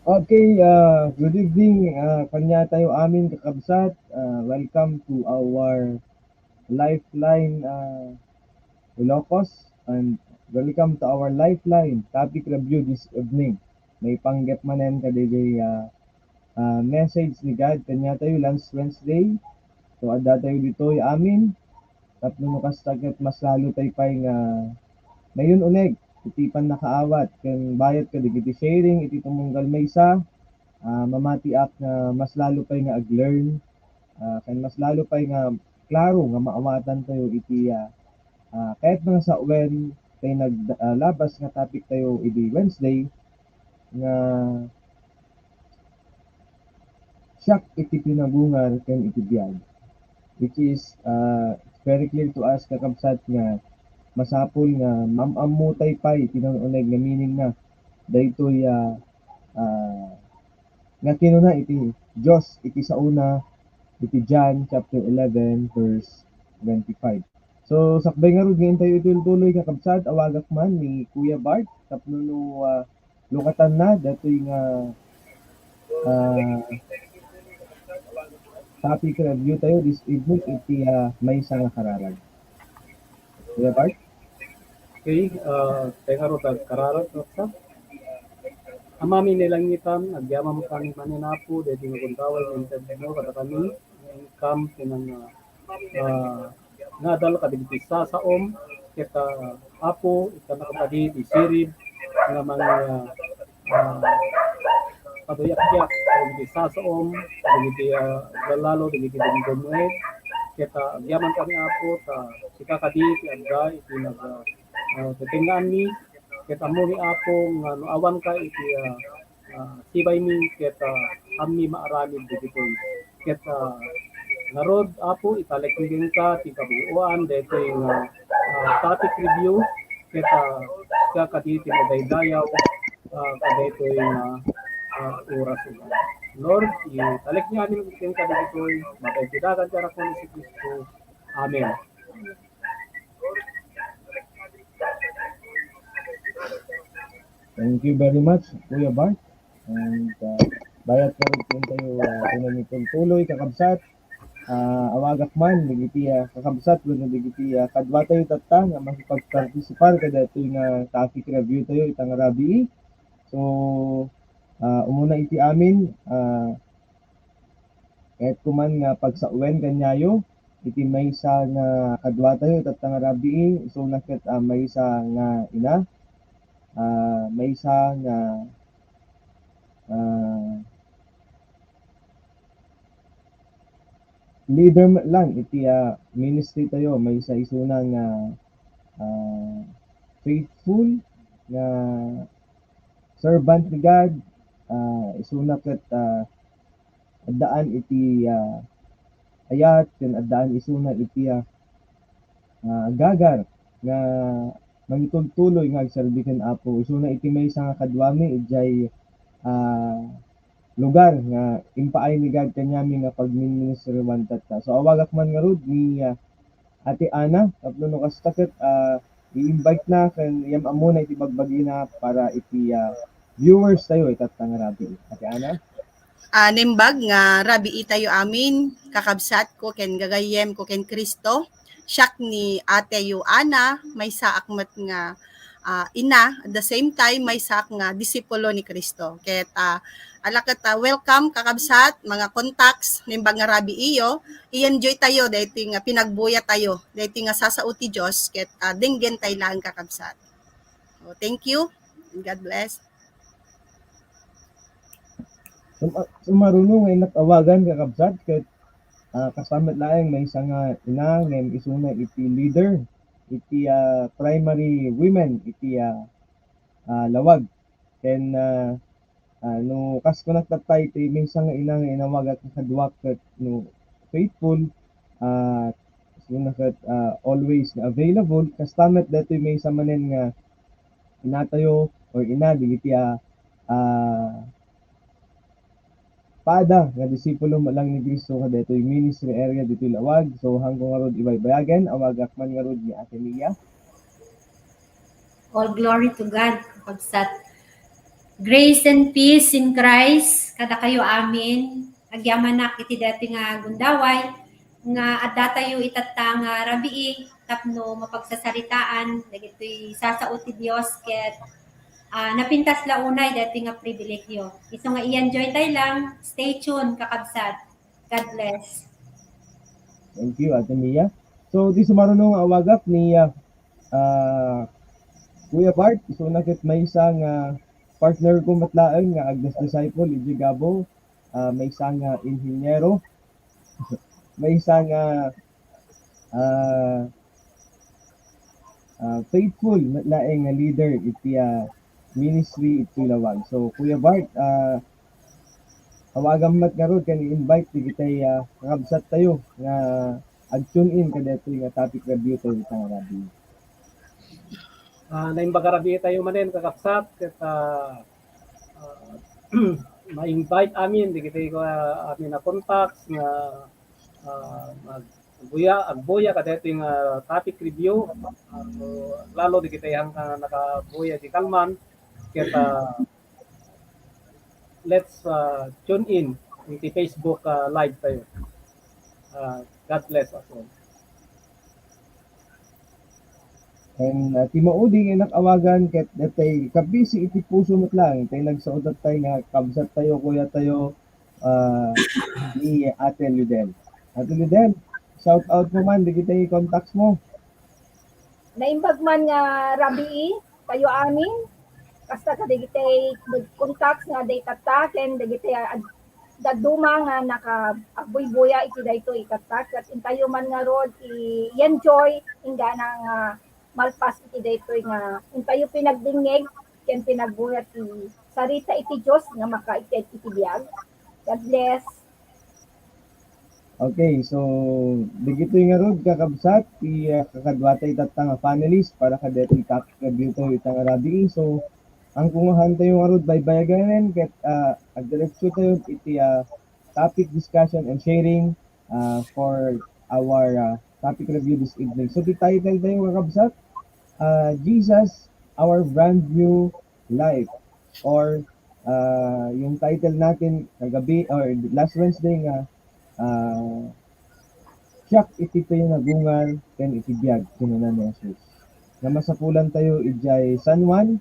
Okay, good evening. Kanya tayo amin kakabsat. Welcome to our Lifeline Ilocos and welcome to our Lifeline topic review this evening. May panggap manen kadigay message ni God kanya tayo last Wednesday. So adda tayo dito amin. Tapno no kastagat mas lalo tayo pay nga mayon uneg. Iti pan nakaawat ken bayat kadigiti sharing iti tumunggal maysa mamatiak nga mas lalo pay nga ag-learn kan mas lalo pay nga klaro nga maawatan tayo iti kahit mga sa uwen kay naglabas nga topic tayo iti Wednesday nga siyak iti pinagungar ken iti biyag which is very clear to us kakabsat nga masapol nga mamamutay pay tinanuneg nga meaning nga daytoy uh, nga kinuna iti Diyos iti sa una iti John chapter 11 verse 25. So sakbay nga rod ngayon tayo ituloy kakabsat awagak man ni Kuya Bart tapno no lukatan na datoy nga uh, topic review tayo this evening iti may nga kararag. Kuya Bart? Okay, tenga ro tag kararat no sa. Amami nilangitan, agyama mo kami maninapo, dahil naguntaway ng interview kada kami, ng camp ng nadal kadigiti sa om, kita apo, ita nakapadi, isirib, nga mga paduyak-yak, kadigiti sa om, kadigiti lalalo, kadigiti dinggomuet, kita agyaman kami apo, ta sika kadi, ti agda, iti titingaan ni, kita mo ni apo, nga no awan ka, iti sibay mi, kita kami maaramid dito. Kita narod apo, italekingin ka, ti kabuuan, dito yung topic review, kita kakaditi mo daydayaw, kadito yung oras ila. Lord, italik niya amin yung kadito'y mapagkidagan ka na si Kristo. Amen. Thank you very much Kuya Bart. And bayat ka rin tayo pinanitong tuloy kakabsat awagak man digiti kakabsat wenno digiti kadwa tayo tatta nga makipagpartisipar kada ito nga topic review tayo itang rabi. So umuna iti amin kahit kuman nga pagsauwen kanyayo iti maysa nga kadwa tayo tatta nga rabi so naket maysa nga ina maysa nga leader lang iti ministry tayo may sa isuna nga faithful nga servant ni God isuna ket addaan iti ayat ken addaan isuna iti gagar nga mangitultuloy nga agserbi ken Apo isuna iti maysa nga kadwami ijay lugar nga impaay ni God kanyami nga pagministry wantat ta. So awagak man nga rod ni Ate Ana tapno no kastaket i-invite na kan yam amuna iti bagbagi na para iti viewers tayo itat nga rabi. Ate Ana? Nimbag nga rabi itayo amin kakabsat ko ken gagayem ko ken Kristo. Siyak ni Ate Ana may saak met nga ina at the same time may saak nga disipulo ni Kristo. Ket alakat welcome kakabsat mga contacts nimbag nga rabi iyo i-enjoy tayo dahiti nga pinagbuya tayo dahiti nga sasauti Dios ket denggen tay lang kakabsat. So, thank you and God bless. Marunong ay natawagan kakabsat ket kasamet laeng may isa nga ina ngem isuna iti leader iti primary women iti lawag ken no kas ko nagtatay iti may isa nga ina nga inawag at kadwak ket no faithful isuna ket always nga available kastamet datoy may isa manen nga inatayo or ina digiti pada nga disipulo lang ni Kristo nga detoy ministry area dito lawag so hanggang nga rod ibaybayagan awagak man nga rod ni Ate Mia. All glory to God, kabsat. Grace and peace in Christ kada kayo amin. Agyaman na iti dati nga gundaway nga adda tayo itatta nga rabii tapno mapagsasaritaan dagitoy sasao ti Dios ket napintas launay dati nga pribilegyo. Iso nga i-enjoy tayo lang. Stay tuned kakabsat. God bless. Thank you, Ate Mia. So, di sumarunong awagap ni Kuya Bart. So, nakit may isang partner ko matlaan nga Agnes Disciple, Iji Gabo. May isang inhinyero. May isang faithful matlaeng nga leader iti ministry iti Lawag. So, Kuya Bart, awagan mat nga rod kan i-invite ti kitay kakabsat tayo nga ag-tune in kada ito nga topic review tayo itang rabi. Naimbagarabi tayo manin kakapsat ket ma-invite amin di kita ko amin na contacts nga agbuya kada ito yung topic review lalo di kita yung nakabuya di Kalman ket let's tune in di Facebook live tayo. God bless us all. And timaudi nga nakawagan ket datay kabisi iti puso mo't lang tay nagsuodat tay nga kabsat tayo kuya tayo ni Ate Lidel. Ate Lidel, shout out mo man di kita i-contacts mo. Naimbag man nga rabii kayo amin kasta ka digitay contacts nga data ken digitay daduma nga naka-buy-buya iti dayto ikatak at intayo man nga rod i-enjoy ingana nga malpas iti daytoy nga intayo pinagdingeg ken pinagbuhat ti sarita iti Dios nga makaited iti biag. God bless. Okay, so digito nga rod kakabsat ti kakadwatay tatta nga panelist para kada ti topic review to itang rabi. So ang kungahan tayo nga rod baybayaganen ket agdiretso tayo iti topic discussion and sharing for our topic review this evening. So the title tayo kakabsat Jesus, our brand new life, or yung title natin kagabi or last Wednesday nga siyak iti tayo nagungal ken iti biag kinunan ni Jesus. Nga masapulan tayo ijay San Juan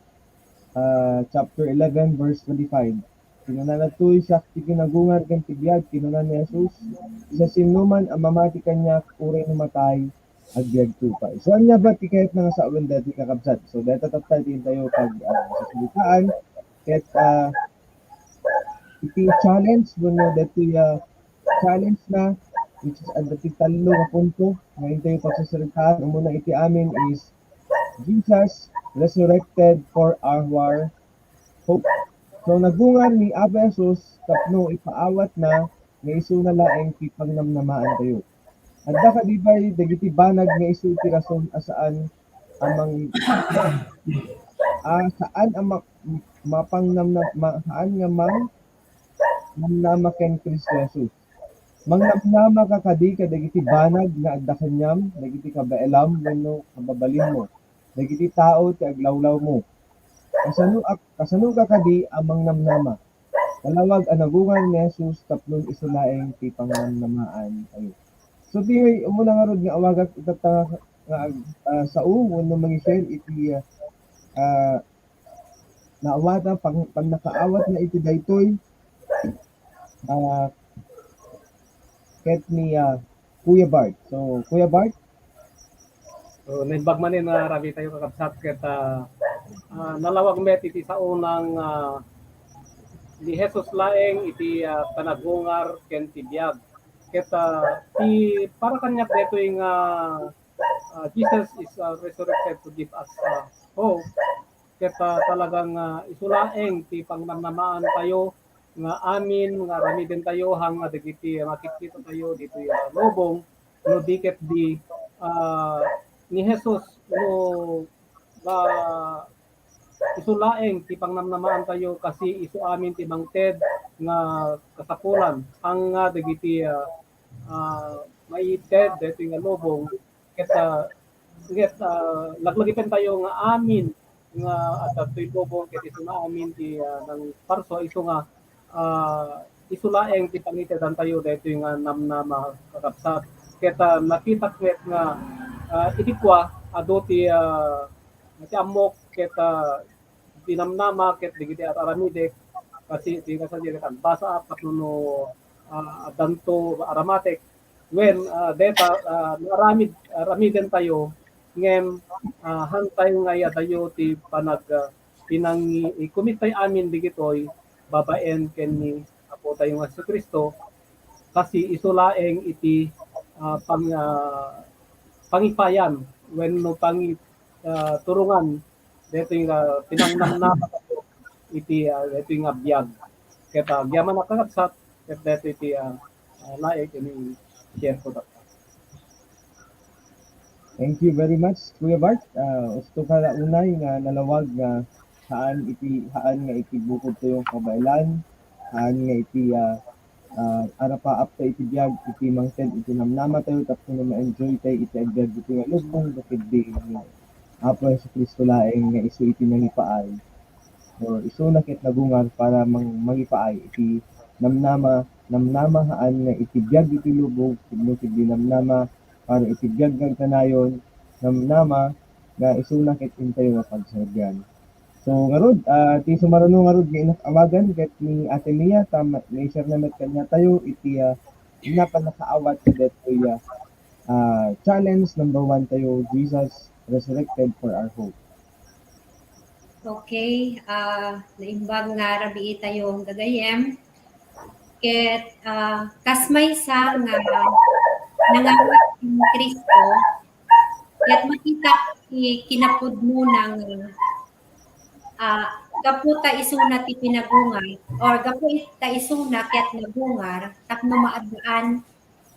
chapter 11 verse 25. Kinunan natoy siyak ti kinagungal ken iti biag kinunan ni Jesus. Sa sinuman ang mamati kanya uray namatay agbiag tupay. So anya ba ti kahit nga sa awen dati kakabsat. So data tatay din tayo pag sasalitaan ket iti challenge no dati challenge na which is ang dati talo nga punto ngayon tayo pagsasalitaan muna iti amin is Jesus resurrected for our hope. So nagungan ni Aba Jesus tapno ipaawat na nga isu na laeng ti pangnamnamaan tayo. Adda ka di ba'y dagiti banag nga isu ti rason asaan amang saan ang saan nga namnama ken Kristo Jesus. Mangnamnama ka kadi ka dagiti banag nga adda kanyam dagiti kabaelam wenno kababalin mo. Dagiti tao ti aglawlaw mo. Kasano ka kadi amang namnama. Talawag anagungan ni Jesus tapnon isulaeng ti pangnamnamaan tayo. So di umuna nga rod nga awagak itata nga sa wenno mangi-share iti naawata pag nakaawat na iti daytoy ket ni Kuya Bart. So Kuya Bart, So naimbag manin na rabi tayo kakabsat ket nalawag met iti sa unang ni Jesus laeng iti panagungar ken ti biag ket ti para kanya deto yung Jesus is resurrected to give us hope ket talagang isulaeng ti pangnamnamaan tayo nga amin nga rami din tayo hang dagiti makikita tayo dito yung lobong no diket di ni Jesus no isulaeng ti pangnamnamaan tayo kasi isu amin ti bangted nga kasapulan ang dagiti maited dito nga lobong ket laglagipen tayo nga amin nga at tuibobo ket isu na amin ti ng parso isu nga isu laeng ti pangitedan tayo daytoy nga namnama kakabsat ket nakita ket nga idikwa ado ti amok ket dinamnama ket digiti at aramidek kasi di kasi ket basa kasno danto aramatek when data aramiden tayo ngem hantay nga ya tayo ti pinang ikumitay amin digitoy babaen ken ni apo tayo nga Hesus Kristo kasi isulaeng iti pangipayan when no turungan dito yung pinangnamnama iti dito yung biyag kaya gyaman nakakabsat ket dito iti laik ini share ko dito. Thank you very much, Kuya Bart. Gusto ka na unay nga nalawag nga haan nga iti bukod to yung kabailan, haan nga iti arapa apta iti biyag iti mangted iti namnama tayo tapos na ma-enjoy tayo iti agad iti nga lubong bakit di Apo sa Kristo laeng nga isu iti nangipaay or isu nakit nagungar para mangipaay iti namnama haan nga iti biyag iti lubong no iti namnama para iti biyag nga kanayon namnama nga isu nakit intayo nga pagsergan. So ngarod, ti sumarano ngarod nga inakawagan ket ni Ate Mia tama may share na met kanya tayo iti napanakaawat sa detoy challenge number 1 tayo, Jesus resurrected for our hope. Okay, naimbag nga rabi tayong gagayem. Ket kasmay sa nga nangawat ni Kristo, ket makita kinapud mo ng gaputa isuna ti pinagungar or gaputa isuna ket nagungar tapno maadaan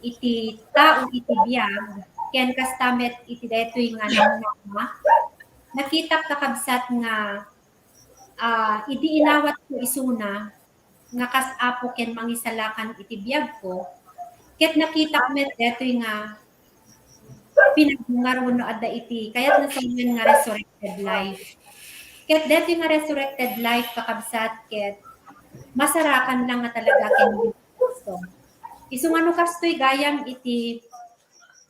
iti tao iti biyag ken kastamet iti daytoy nga namnama nakita kakabsat nga idi inawat ko isuna nga kas apo ken mangisalakan iti biyag ko ket nakita met daytoy nga pinagungar wenno adda iti kayat nasayan nga resurrected life. Ket daytoy nga resurrected life kakabsat ket masarakan lang nga talaga ken Kristo. Isu ngano kastoy gayam iti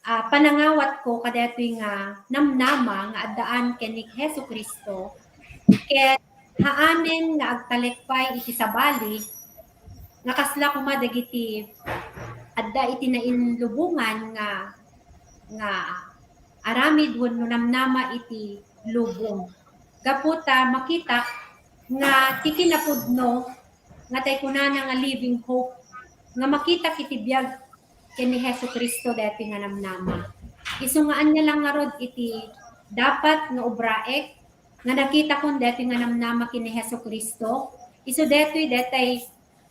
panangawat ko kadaytoy nga namnama nga addaan ken ni Hesus Kristo ket haanen nga agtalekpay iti sabali nga kasla kuma dagiti adda iti nainlubungan nga aramid wenno namnama iti lubong. Gaputa makita nga ti kinapudno nga tay kunana nga living hope nga makita kiti biyag ken ni Hesus Kristo daytoy nga namnama. Isu nga anya lang nga rod iti dapat nga obraek nga nakita kon daytoy nga namnama ken ni Hesus Kristo. Isu daytoy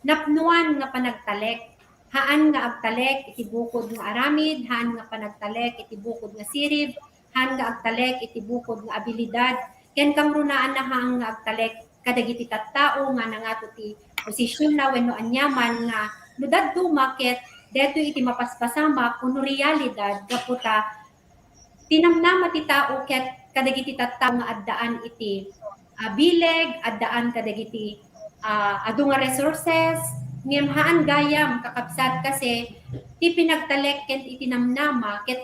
napnuan nga panagtalek. Haan nga agtalek iti bukod nga aramid, haan nga panagtalek iti bukod nga sirib, haan nga agtalek iti bukod nga abilidad, ken kamrunaan na haan nga agtalek kadagiti tattao nga nangato ti posisyon na wenno anyaman nga no dadto market daytoy iti mapaspasama kuno realidad gaputa tinamnama ti tao ket kadagiti tattao nga addaan iti bileg, addaan kadagiti adu nga resources ngem haan gayam kakabsat kasi ti pinagtalek ken iti namnama ket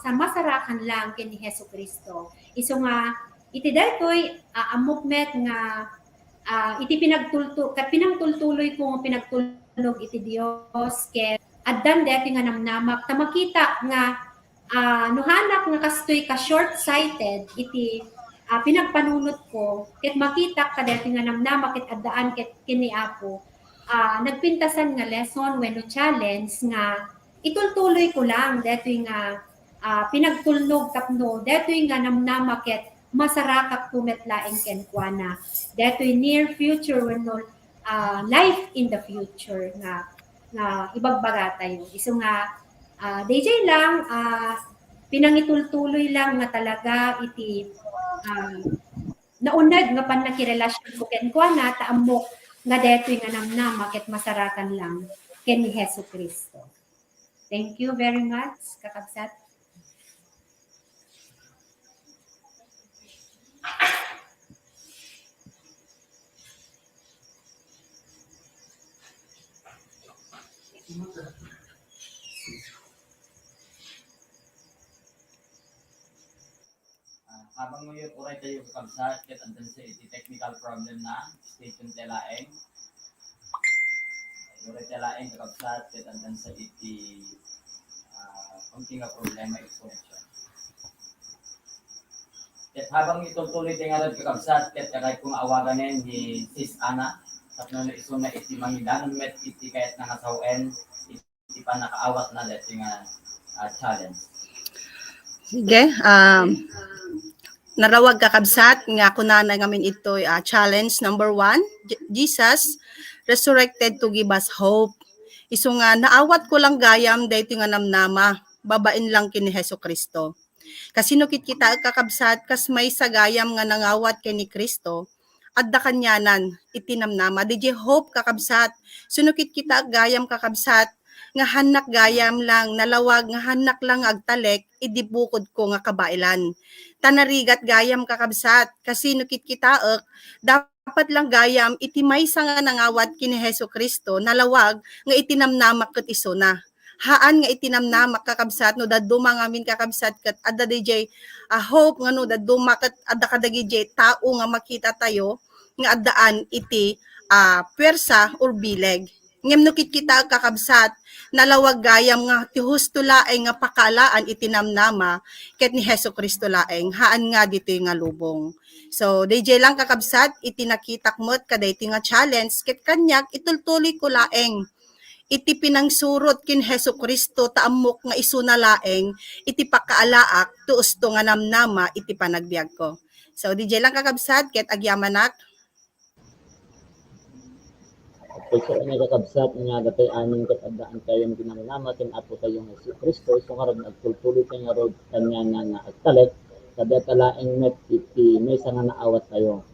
masarakan lang ken ni Hesus Kristo. Isu nga iti daytoy amukmet nga iti pinangtultuloy ko nga pinagtulnog iti Dios ket addan daytoy nga namnamak ta makita nga no hanap nga kastoy ka short-sighted iti pinagpanunot ko ket makita kadaytoy nga namnamak ket addaan ket kini Apo nagpintasan nga lesson wenno challenge nga itultuloy ko lang daytoy nga pinagtulnog tapno daytoy nga namnama ket masarakak tumetlaeng kenkwana daytoy near future wenno life in the future nga ibagbaga tayo isu nga DJ lang pinangitultuloy lang nga talaga iti nauneg nga panakirelasyon ko kenkwana ta amok nga daytoy nga namnama ket masarakan lang ken ni Hesus Kristo. Thank you very much, kakabsat. Habang ngayon uray tayo kakabsat, ket andan sa iti technical problem na station telaeng. Uray telaeng kakabsat, ket andan sa iti konting nga problema iti connection. Ket habang itutuloy tayo nga rin kakabsat, ket kakay kung awaganin ni Sis Ana, tapno na iso na iti mangidanon met iti kayat nga nasawen, iti pa nakaawat na dati nga challenge. Sige, narawag kakabsat nga kunana ngamin ito challenge number 1, Jesus resurrected to give us hope. Isu nga naawat ko lang gayam dayto nga namnama, babain lang kini Hesus Kristo. Kasino kita kakabsat kas may sagayam nga nangawat kini Kristo, adda kanyanan itinamnama DJ hope kakabsat. Sunukit kita gayam kakabsat nga hanak gayam lang nalawag nga hanak lang agtalek idibukod ko nga kabailan. Tanarigat gayam kakabsat kasino kita dapat lang gayam iti maysa nga nangawat kini Hesus Kristo nalawag nga itinamnamak ket isuna. Haan nga itinamnamak kakabsat no daduma ngamin kakabsat ket adda DJ hope nga no daduma ket adda kadagi DJ tao nga makita tayo nga addaan iti pwersa or bileg. Ngem no kita kakabsat nalawag gayam nga ti husto laeng nga pakalaan itinamnama ket ni Hesus Kristo laeng haan nga ditoy nga lubong. So DJ lang kakabsat itinakitak met kaday ti nga challenge ket kanyak itultuloy ko laeng iti pinangsurot kin Hesus Kristo taamok nga isuna laeng iti pakaalaak tuusto nga namnama iti panagbiag ko. So DJ lang kakabsat ket agyamanak. Pagka nga kakabsat nga datay aning ket addaan kayo nga ginamnama ken apo tayong Hesus Kristo so nga nagtultuloy tayo nga rod kanya nga agtalek kada talaeng met iti may nga naawat tayo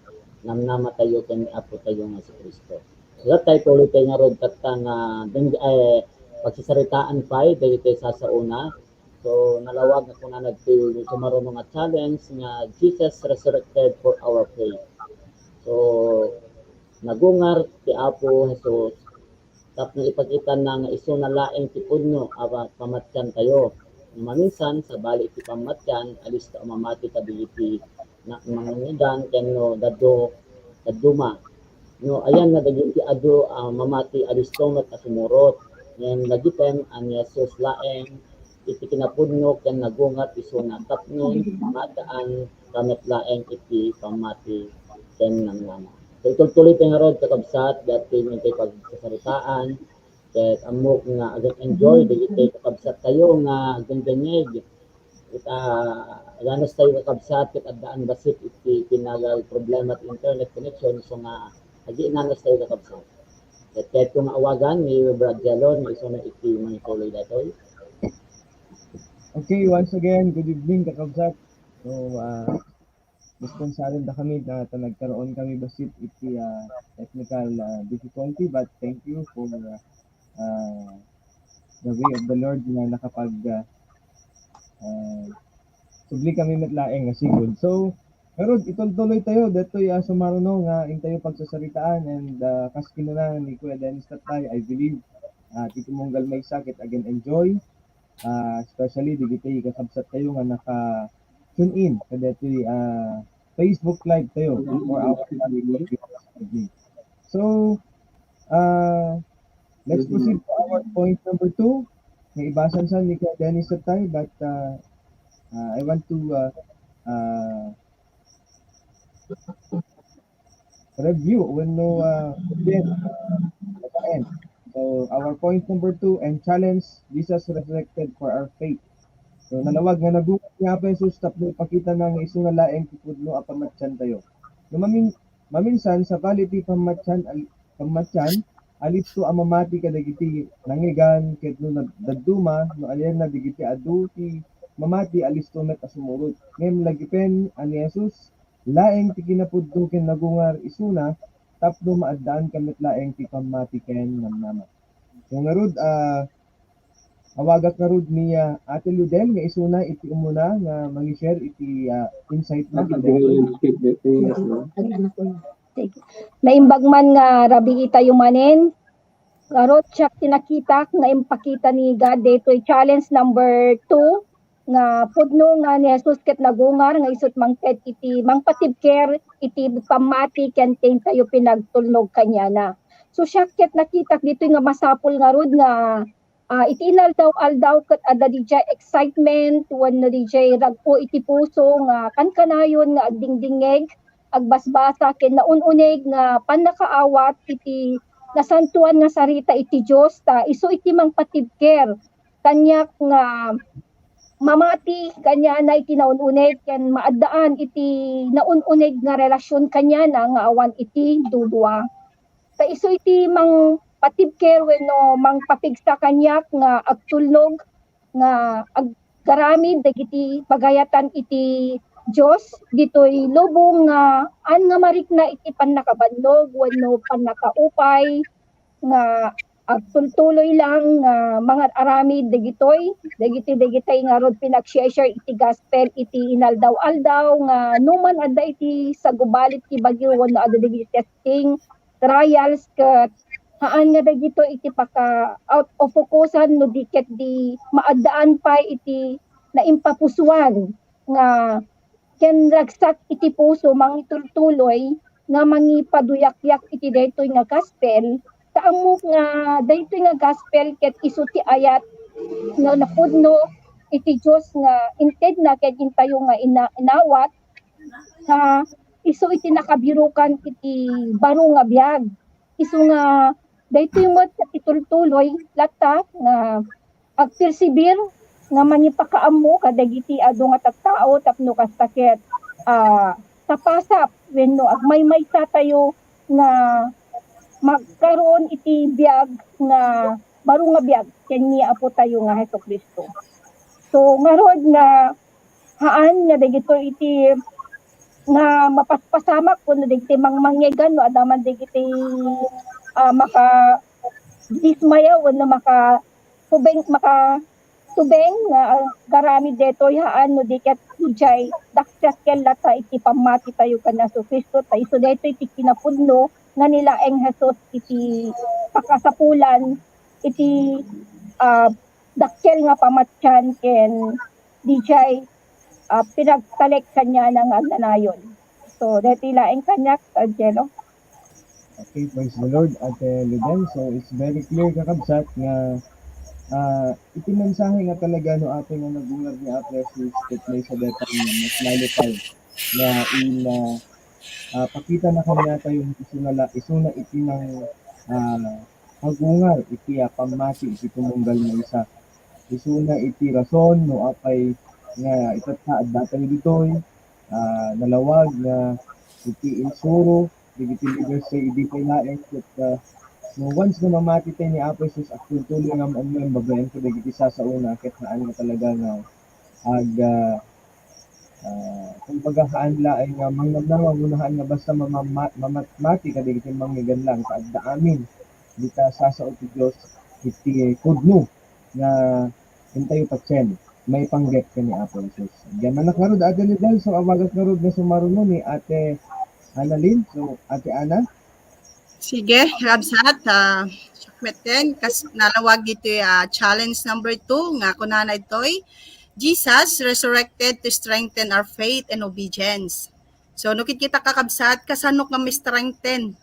namnama tayo ken apo tayong Hesus Kristo. So tayo tuloy tayo nga rod katta nga pagsasaritaan pay daytoy sasauna. So nalawag na kuna nagtil sumaruno nga challenge nga Jesus resurrected for our faith. So nagungar ti Apo Hesus tapno ipakita na nga iso na laeng ti pudno pamatyan tayo. Maminsan sa bali ti pamatyan alis ta mamati kadagiti na mangungudan ken no daduma. No ayan na dagiti adu mamati alis tomet asumurot. Yen lagitem an Hesus laeng iti kinapudno ken nagungar iso na tapno mataan kamet laeng iti pamati ken namnama. So ituloy tayo nga rod kakabsat dati may tayo pagsasaritaan ket amok nga agad enjoy dagiti kakabsat tayo nga ganyanig ganas tayo kakabsat ket addaan basit iti pinagal problema at internet connection so nga agi nanas tayo kakabsat ket kahit kung awagan ni Brad Jalon iso na iti manituloy datoy. Okay, once again, good evening kakabsat. So, responsarin da kami na nagkaroon kami basit iti technical difficulty but thank you for the way of the Lord na nakapag subli kami metlaeng nga sigod. So, pero ituloy tayo detoy sumaruno nga intayo pagsasaritaan and kas kinuna ni Kuya Dennis Tatay, I believe titi monggal may sakit again enjoy especially digiti kakabsat tayo nga naka tune in kadetoy Facebook Live tayo for our family. So, let's proceed to our point number 2. May ibasan sa ni Dennis Tatay but I want to review when no end. So, our point number 2 and challenge Jesus resurrected for our faith. So nalawag nga nagugat nga pa Jesus tapno ipakita na nga isu nga laeng tipudno a pamatyan tayo. No maminsan sa quality pamatyan alipto a mamati kadagiti nangigan ket no daduma no alyan na digiti adu ti mamati alisto met asumurot. Ngem lagipen ani Jesus laeng ti kinapudno ken nagungar isuna tapno maaddaan kamet laeng ti pamati ken namnama. So nga rod awagat nga rod ni Ate Ludel nga isuna iti umuna nga mangi-share iti insight na Naimbag man nga rabi itayo manen Garot siya tinakita nga impakita ni God daytoy challenge number 2 nga pudno nga ni Jesus ket nagungar nga isut mangket iti mangpatibker iti pamati ken tayo pinagtulnog kanya na. So siya ket nakita dito nga masapul nga rod nga iti inaldaw ket adda dijay excitement wenno dijay ragpo iti puso nga kankanayon nga agdingdingeg agbasbasa ken naununeg nga panakaawat iti nasantuan nga sarita iti Dios ta isu iti mangpatibker kanyak nga mamati kanya na iti naununeg ken maaddaan iti naununeg nga relasyon kanya na nga awan iti dudwa ta isu iti mangpatibker wenno mangpapigsa kanyak nga agtulnog nga aggaramid dagiti pagayatan iti Diyos ditoy lubong nga nga marikna iti pannakabannog wenno pannakaupay nga agtultuloy lang nga mga aramid dagiti nga rod pinag-share iti gospel iti inaldaw-aldaw nga numan adda iti sagubalit ti bagyo wenno adda dagiti testing trials ket haan nga dagito iti paka out of focusan no diket di maaddaan pa iti naimpapusuan nga ken ragsak iti puso mangitultuloy nga mangipaduyak-yak iti daytoy nga gospel kaamo nga daytoy nga gospel ket isu ti ayat nga napudno iti Dios nga inted na ket intayo nga inawat nga isu iti nakabirukan iti baro nga biag isu nga daytoy met itultuloy latta nga agpersibir nga manipakaammo kadagiti adu nga tattao tapno kastakit tapasap wenno agmaymay sa tayo nga magkaroon iti biag nga baro nga biag ken ni Apo tayo nga Hesukristo. So ngarod nga haan nga dagito iti nga mapaspasamak kuno dagiti mangmangyegan no adaman dagiti maka dismaya wenno maka tubeng nga garami detoy haan no diket ujay dakset ken lata iti pamati tayo kana so Kristo ta isu detoy iti kinapudno nga nilaeng Jesus iti pakasapulan iti dakkel nga pamatyan ken dijay pinagtalek kanya ng agnanayon. So deti laeng kanyak Angelo. Okay, praise the Lord, Ate Luden. So, it's very clear kakabsat nga iti mensahe nga talaga no ato nga nagungar ni Ate Jesus ket may sa deta mas lalo tayo nga pakita na kanya tayo isuna iti nang magungar iti pamati iti tumunggal nga isa isuna iti rason no apay nga itatsaad datan ditoy nalawag nga iti insuro digiti leaders sa idi kay laeng ket no once na mamati tayo ni Apo Jesus at tuloy nga man babayan ko digiti sa una ket naan nga talaga nga kumbaga kaanla ay nga mangnamnama unahan nga basta mamatmati kadigiti manggigan lang kaadda amin dita sasaot ti Dios iti kudno nga hintayo patsen may panggep ka ni Apo Jesus. Diyan man nakarod Ate Lidel, so awagat karod na sumaruno ni Ate Annalyn. So Ate Ana. Sige, Rabsat, sakmeten, kas nalawag ito challenge number 2, nga kunana ito'y Jesus resurrected to strengthen our faith and obedience. So, nukit kita kakabsat, kasanok nga may strengthen.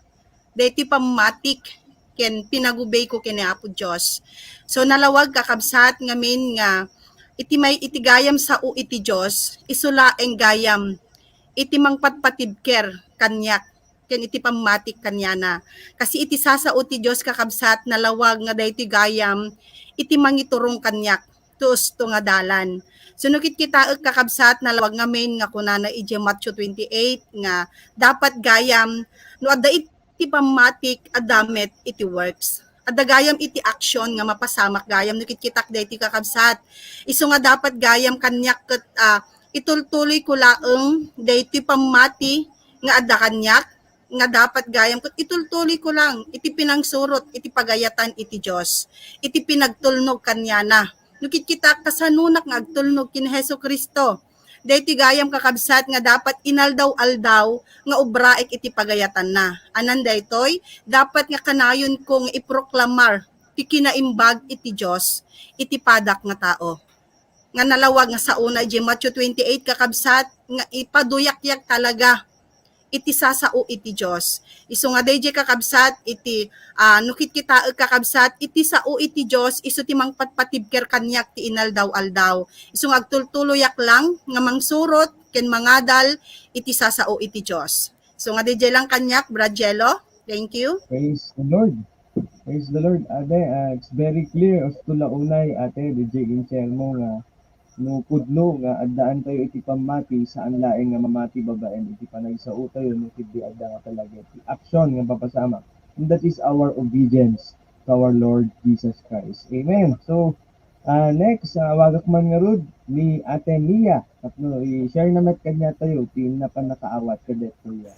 Dito pamatik, ken pinagubay ko kini Apo Diyos. So, nalawag kakabsat ngamin nga, iti may itigayam sa iti Diyos, isulaeng gayam, iti mangpatpatibker kanyak, ken iti pamatik kanyana. Kasi iti sasao ti Diyos kakabsat nalawag nga dayti gayam, iti mangiturong kanyak, tuos to nga dalan. Sunukit kita kakabsat nalawag nga main nga kunana iti Matthew 28 nga dapat gayam no adda iti pamatik adamet iti works. Adda gayam iti action nga mapasamak gayam nukit kitak dayti kakabsat. Isu nga dapat gayam kanyak ket itultuloy ko laeng dayti pamati nga adda kanyak nga dapat gayam ket itultuloy ko lang iti pinangsurot iti pagayatan iti Dios iti pinagtulnog kanyana nukit kita kasanunak nga agtulnog kin Hesukristo Deti gayam kakabsat nga dapat inaldaw-aldaw nga ubraek iti pagayatan na. Anan daytoy, dapat nga kanayon kong iproklamar ti kinaimbag iti Dios iti padak nga tao. Nga nalawag nga sa una iti Matthew 28 kakabsat nga ipaduyak-yak talaga iti sasao iti Dios. Isu nga dayjay kakabsat iti nukit kita kakabsat iti sao iti Dios isu ti mangpatpatibker kanyak ti inaldaw-aldaw. Isu nga agtultuloyak lang nga mangsurot ken mangadal iti sasao iti Dios. So nga dayjay lang kanyak Brad Jello. Thank you. Praise the Lord. Praise the Lord. Ate, it's very clear os tula unay ate DJ Inselmo nga no pudno nga addaan tayo iti pamati saan laeng nga mamati babaen iti panagsao tayo no kidi adda nga talaga iti action nga papasama. And that is our obedience to our Lord Jesus Christ. Amen. So next wagak man nga rod ni Ate Mia tapno i-share na met kanya tayo ti napanakaawat kadet kuya.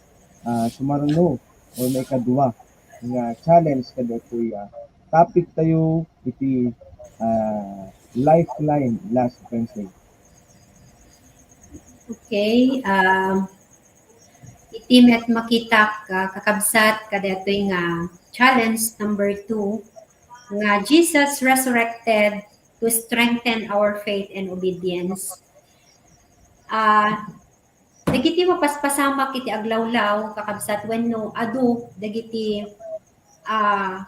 Sumarno o may kadua nga challenge kadet kuya. Topic tayo iti Lifeline last Wednesday. Okay. Iti met makita kakabsat kadetoy nga challenge number 2 nga Jesus resurrected to strengthen our faith and obedience. Dagiti mapaspasamak iti aglawlaw kakabsat wenno adu dagiti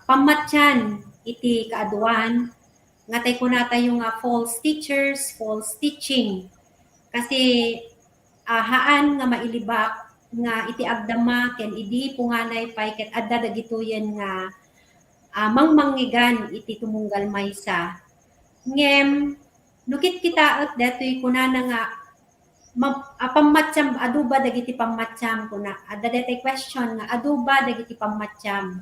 pamatyan iti kaaduan nga tay kunata yung false teachers, false teaching. Kasi haan nga mailibak nga iti agdama ken idi punganay pay ket adda dagitoyen nga mangmanggigan iti tumunggal maysa. Ngem nukit kita at datoy kunana nga pammatsyam aduba dagiti pammatsyam kuna adda detay question nga aduba dagiti pammatsyam.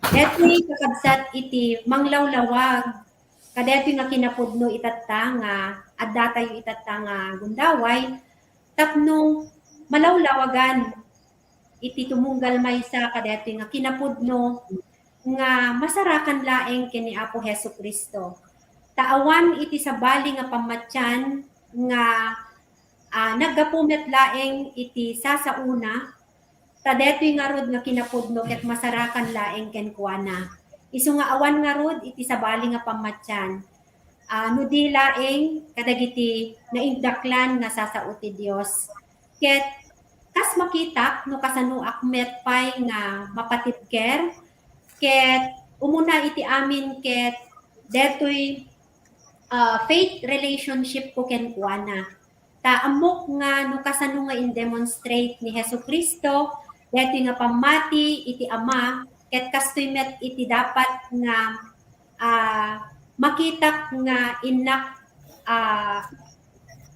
Detoy kakabsat iti manglawlawag kadetoy nga kinapudno itatta nga adda tayo itatta nga gundaway tapno malawlawagan iti tumunggal maysa kadetoy nga kinapudno nga masarakan laeng kini Apo Hesukristo. Taawan iti sabali nga pamatyan nga naggapumet laeng iti sasauna kadetoy nga rod nga kinapudno ket masarakan laeng ken kuana. Isu nga awan nga rod iti sabali nga pamatyan. No di laeng kadagiti naindaklan nga sasao ti Dios. Ket kas makita no kasano akmet pay nga mapatibker ket umuna iti amin ket detoy faith relationship ko ken kuana. Ta amok nga no kasano nga in-demonstrate ni Hesukristo detoy nga pamati iti Ama ket kastoy met iti dapat nga makita nga inak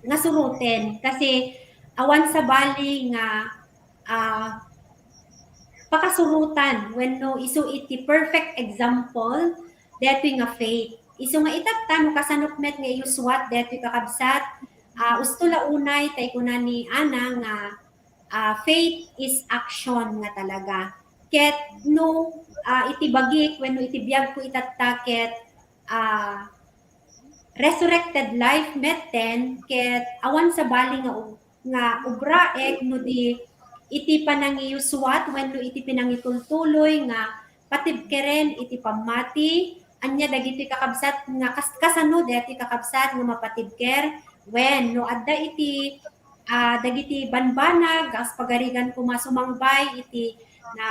nga suruten kasi awan sa bali nga pakasurutan wenno isu iti perfect example detoy nga faith. Isu nga itatta no kasanok met nga iuswat detoy kakabsat ustula unay tay kunani ana nga faith is action nga talaga. Ket no itibagik wenno itibiyag ko itattaket resurrected life metten ket awan sa bali nga ubraek no di iti panangiyuswat wenno iti pinangitultuloy nga patibkeren iti pamati anya dagiti kakabsat nga kasano deti kakabsat nga mapatibker wen no adda iti dagiti banbanag as pagarigan kumasumambay iti na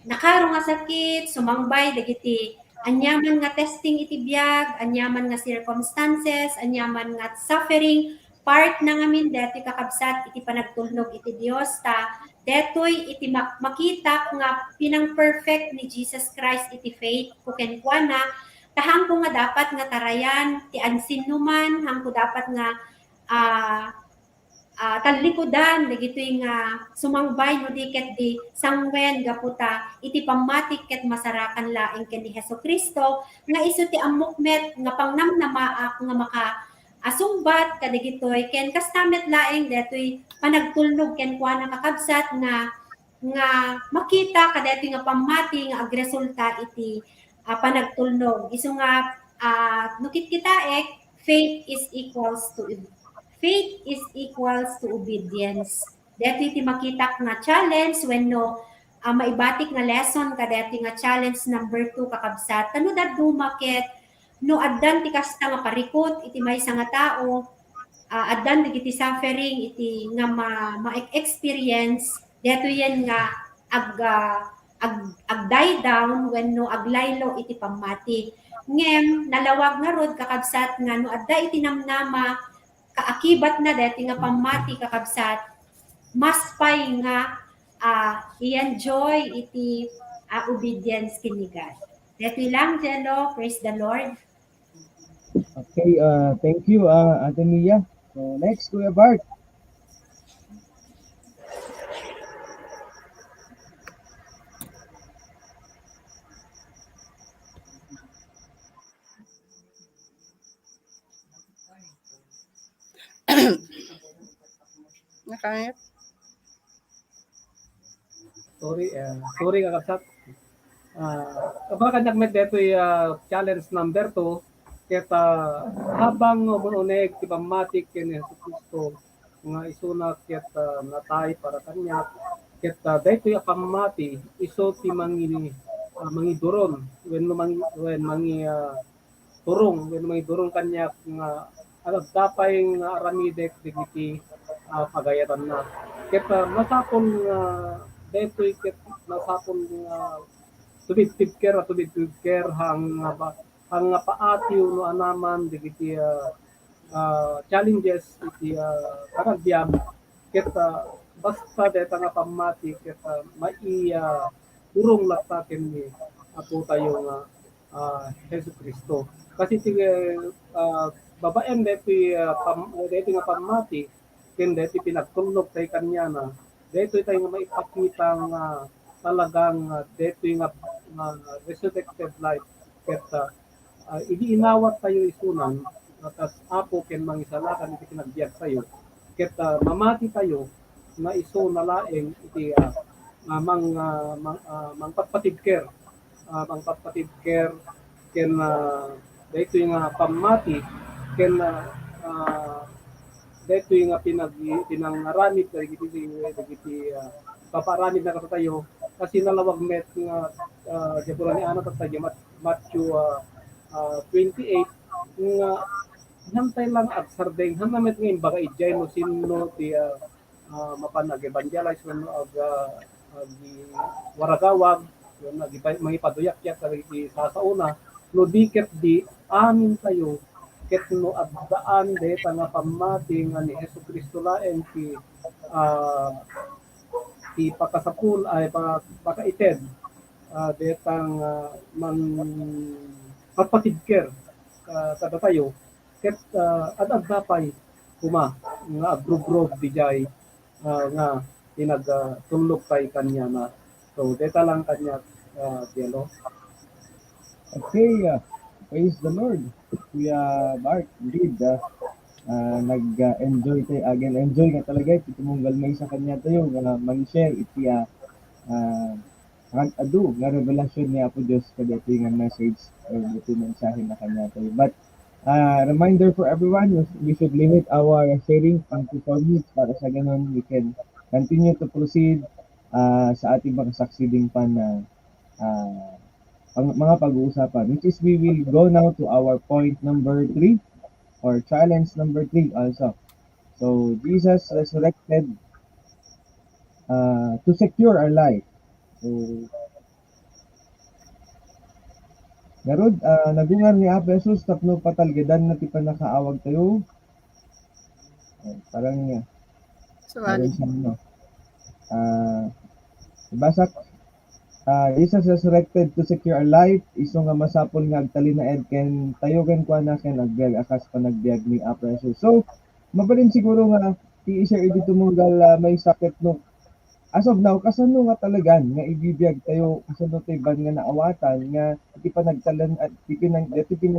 nakaro nga sakit sumangbay dagiti anyaman nga testing iti biag anyaman nga circumstances anyaman nga suffering part na ngamin detoy kakabsat iti panagtulnog iti Dios ta detoy iti makita nga pinang perfect ni Jesus Christ iti faith kuken kuana tahang ko nga dapat nga tarayan ti ansinuman hangko dapat nga talikudan dagitoy nga sumangbay no diket di sangwen gaputa iti pammatik ket masarakan laeng ken ni Hesukristo nga isu ti amukmet nga pangnamnamaak nga maka asungbat kadagitoy ken kastamet laeng detoy panagtulnog ken kuana kakabsat nga makita kadetoy nga pammati nga agresulta iti panagtulnog isu nga nukit kitaek faith is equals to obedience. Dati ti makita nga challenge when no maibatik nga lesson kadati nga challenge number 2 kakabsat. Tano da dumaket no addan ti kasta nga parikot iti maysa nga tao addan iti suffering iti nga ma-experience dato yan nga ag die down when no aglaylo iti pamati. Ngem nalawag nga rod kakabsat nga no adda iti namnama kaakibat na dati nga pamati kakabsat mas pay nga i-enjoy iti obedience kini God. Dito lang Jello, praise the Lord. Okay, thank you, Ate Mia. So next, Kuya Bart. Nakangit. Sorry kakabsat. Kapag kanyang met dito challenge number 2, kita habang umuneg ti pamatik ken Hesus Kristo nga isuna ket natay para kanya kita dito yung pamati iso ti mangi duron when mangi turong when mangi durong kanya nga dapay nga aramidek digiti pagayatan na kita masapon dito ket masapon tubig care hang paatiw no anaman digiti challenges iti karagbyam ket basta deta nga pamati ket mai urong laktaken ni apo tayo nga Hesus Kristo kasi ti babaen deti nga pamati ken deti pinagtulog tay kanya na dito tayo nga maipakita nga talagang dito nga resurrected life ket iniinawat tayo isunan tas apo ken mangisalakan iti kinagbiag tayo ket mamati tayo nga iso na laeng iti mangpatpatid care ken dito nga pamati ken dito nga pinangaramid dagiti paparamid na kaso tayo kasi nalawag met nga jabulan ni Ana tayo Matthew 28 nga hantay lang at sardeng hanamet ngayon baka ijay no sino ti mapanag-evangelize when waragawag yung magipaduyak-yak ti sasauna no diket di amin tayo ket no abdaan deta nga pamati nga ni Hesus Kristo laeng ti pakasapul ay pakaited detang magpatidker kada tayo ket adag dapay kuma nga agrogrog dijay nga pinagtulog tay kanya na so deta lang kanya Dielo. Okay, praise the Lord. Kuya Bart, indeed, nag-enjoy tayo again. Enjoy nga talaga iti tumunggal may sa kanya tayo nga mag-share iti adu nga revelasyon ni Apo Diyos kada ito nga message or ito mensahe na kanya tayo. But reminder for everyone, we should limit our sharing unto 4 minutes para sa ganun we can continue to proceed sa ating mga succeeding pa na mga pag-uusapan, which is we will go now to our point number 3 or challenge number 3 also. So Jesus resurrected to secure our life. So Garod, nagungar ni Apo Jesus tapno patalgedan na ti panakaawag tayo. Parang niya. So, basak Jesus resurrected to secure our life. Iso nga masapol nga agtalin na ed ken tayo ken kuana ken agbiag akas panagbiag ni Apo Jesus. So mabalin siguro nga i-share dito monggal may sakit no. As of now kasano nga talagan nga ibibiyag tayo kasano tay ban nga naawatan nga iti panagtalan at iti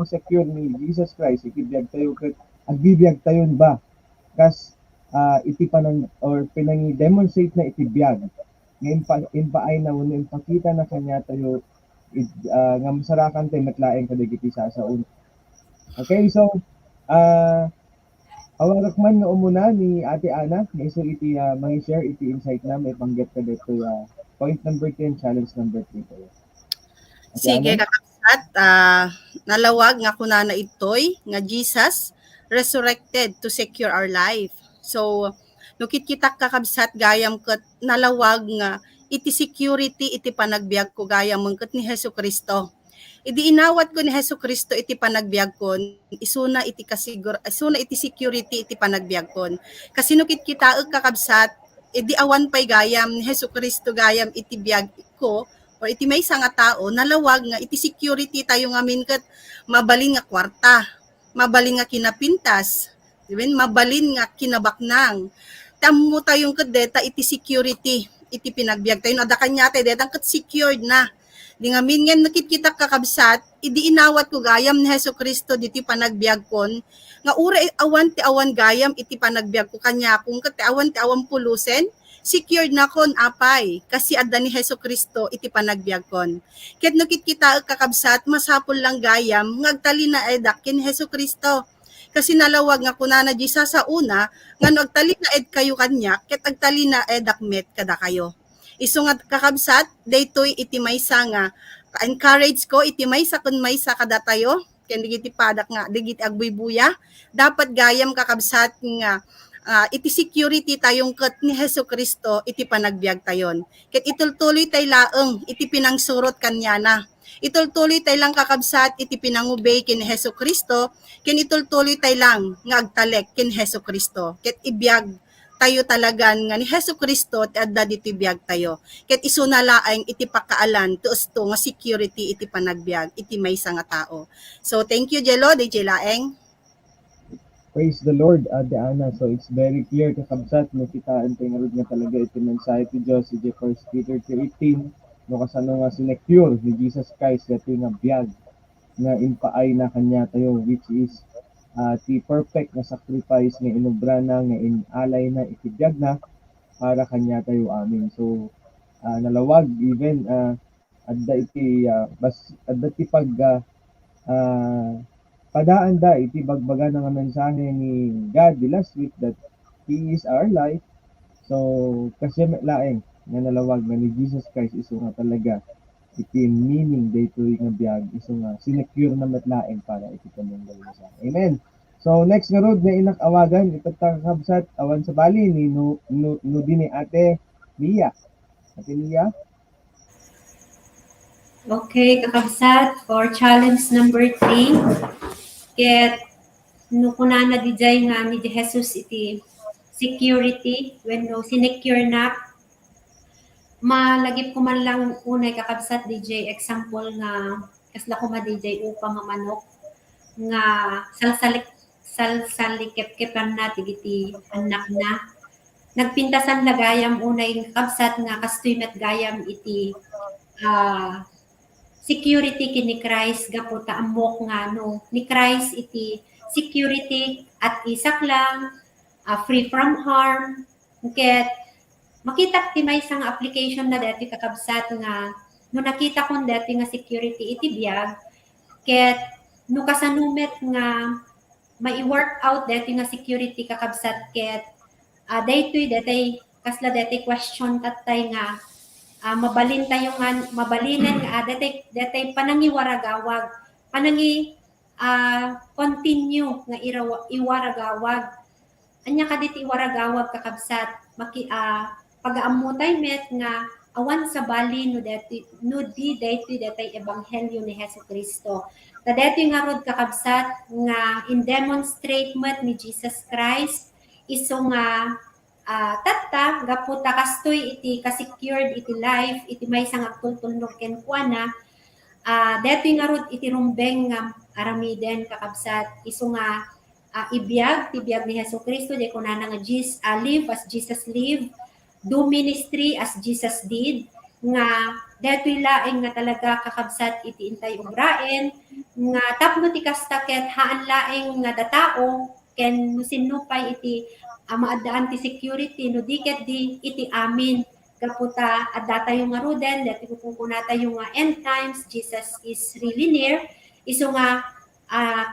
secure ni Jesus Christ ibibiyag tayo ket agbibiyag tayon ba kas iti panang or pinangi-demonstrate na iti biyag nga impaay na uno impakita na kanya tayo nga masarakan tayo matlaeng kadigiti sasaon. Okay, so Awarak man nga umuna ni Ate Ana, nga iso iti mang-share iti insight na may panggap ka dito point number 10, challenge number 3 kayo. Ate Sige, Ana? kakabsat, nalawag nga kunana itoy nga Jesus resurrected to secure our life. So, nukit kita kakabsat gayam ket nalawag nga iti security iti panagbiag ko gayam mengket ni Hesus Kristo. Idi inawat ko ni Hesus Kristo iti panagbiag kon, isuna iti security iti panagbiag kon. Kasi nukit kita kakabsat, idi awan pay gayam ni Hesus Kristo gayam iti biag ko, or iti may nga tao nalawag nga iti security tayo ngamin ket mabalin nga kwarta, mabalin nga kinapintas, diben mabalin nga kinabaknang. Tammo tayong ket deta iti security iti pinagbiag tayo ada kanya tay detang ket secured na. Di ngamin ngem nakikita kakabsat, idi inawat ko gayam ni Hesus Kristo diti panagbiag kon nga ura awan ti awan gayam iti panagbiag ko kanya kung ket awan ti awan pulusen secured na kon apay kasi adda ni Hesus Kristo iti panagbiag kon. Ket no kita kakabsat masapol lang gayam ngagtali na edak ken Hesus Kristo. Kasi nalawag nga kunana di sa una nga agtali na ed kayo kanya ket agtali na edak met kada kayo. Isu nga kakabsat daytoy iti maysa nga encourage ko iti maysa kun maysa kada tayo ken digiti padak nga digiti agbuybuya dapat gayam kakabsat nga iti security tayong ket ni Hesus Kristo iti panagbiag tayon. Ket itultuloy tay laeng iti pinangsurot kanyana. Itultuloy tay lang kakabsat iti pinangubay ken Hesus Kristo, ken itultuloy tay lang nga agtalek ken Hesus Kristo. Ket ibiyag tayo talagan nga ni Hesus Kristo ti adda diti biag tayo. Ket isuna laeng iti pakaalan tuosto nga security iti panagbiag iti maysa nga tao. So thank you Jelo, DJ Laeng. Praise the Lord, Ate Ana. So it's very clear kakabsat no kita nga rod nga talaga iti mensahe ti Dios iti 1 Peter 3:18 no kasano nga sinecure ni Jesus Christ dati nga biag nga impaay na kanya tayo which is ti perfect nga sacrifice nga inobra na nga inalay na iti biag na para kanya tayo amin. So nalawag even adda iti adda ti pag padaan da iti bagbaga nga mensahe ni God the last week that He is our life. So kasi laeng nga nalawag nga ni Jesus Christ iso nga talaga iti meaning daytoy nga biag iso nga sinecure na matlaeng para iti panunggal sa. Amen. So next nga rod nga inakawagan itatangkabsat awan sa bali ni no ni Ate Mia. Ate Mia. Okay, kakabsat for challenge number 3. Ket no kunana dijay nga ni Jesus iti security when no sinecure na malagip ko man lang unay kakabsat DJ example nga kasla ko ma DJ upang mamanok nga salsalikep-kepan na tigiti anak na nagpintasan na gayam unay kakabsat nga kastoy met gayam iti security kini Christ gaputa amok nga no ni Christ iti security at isak lang free from harm ket makita ti may isang application na dati kakabsat nga no nakita kon dati nga security iti biag ket no kasanumet nga mai-work out dati nga security kakabsat ket daytoy dati kasla dati question tatay nga mabalin tayo nga mabalinan nga datay panangiwaragawag continue nga iwaragawag anya kaditi iwaragawag kakabsat pag-aamutay met nga awan sa bali no di datay ebanghelyo ni Hesus Kristo ta dati nga rod kakabsat nga in demonstrate met ni Jesus Christ iso nga tatta gaputa kastoy iti ka-secured iti life iti maysa nga agtultulnog ken kuana detoy nga rod iti rumbeng nga aramiden kakabsat isu nga ibiyag ti biag ni Hesus Kristo di kunana nga live as Jesus live do ministry as Jesus did nga detoy laeng nga talaga kakabsat iti intay ubraen nga tapno ti kastaket haan laeng nga datao ken sinupay iti maadaan ti security no diket di iti amin kaputa adda tayo nga ruden dati kukunata yung end times Jesus is really near iso nga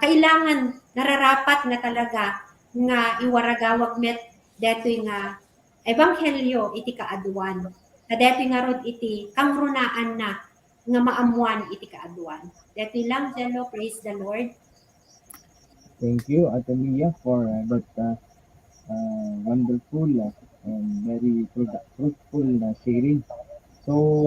kailangan nararapat nga talaga nga iwaragawag met detoy nga ebanghelyo iti kaaduan. Detoy nga rod iti kangrunaan na nga maamuan iti kaaduan. Detoy lang, Jello. Praise the Lord. Thank you, Ate Mia, for that wonderful and very fruitful na sharing. So,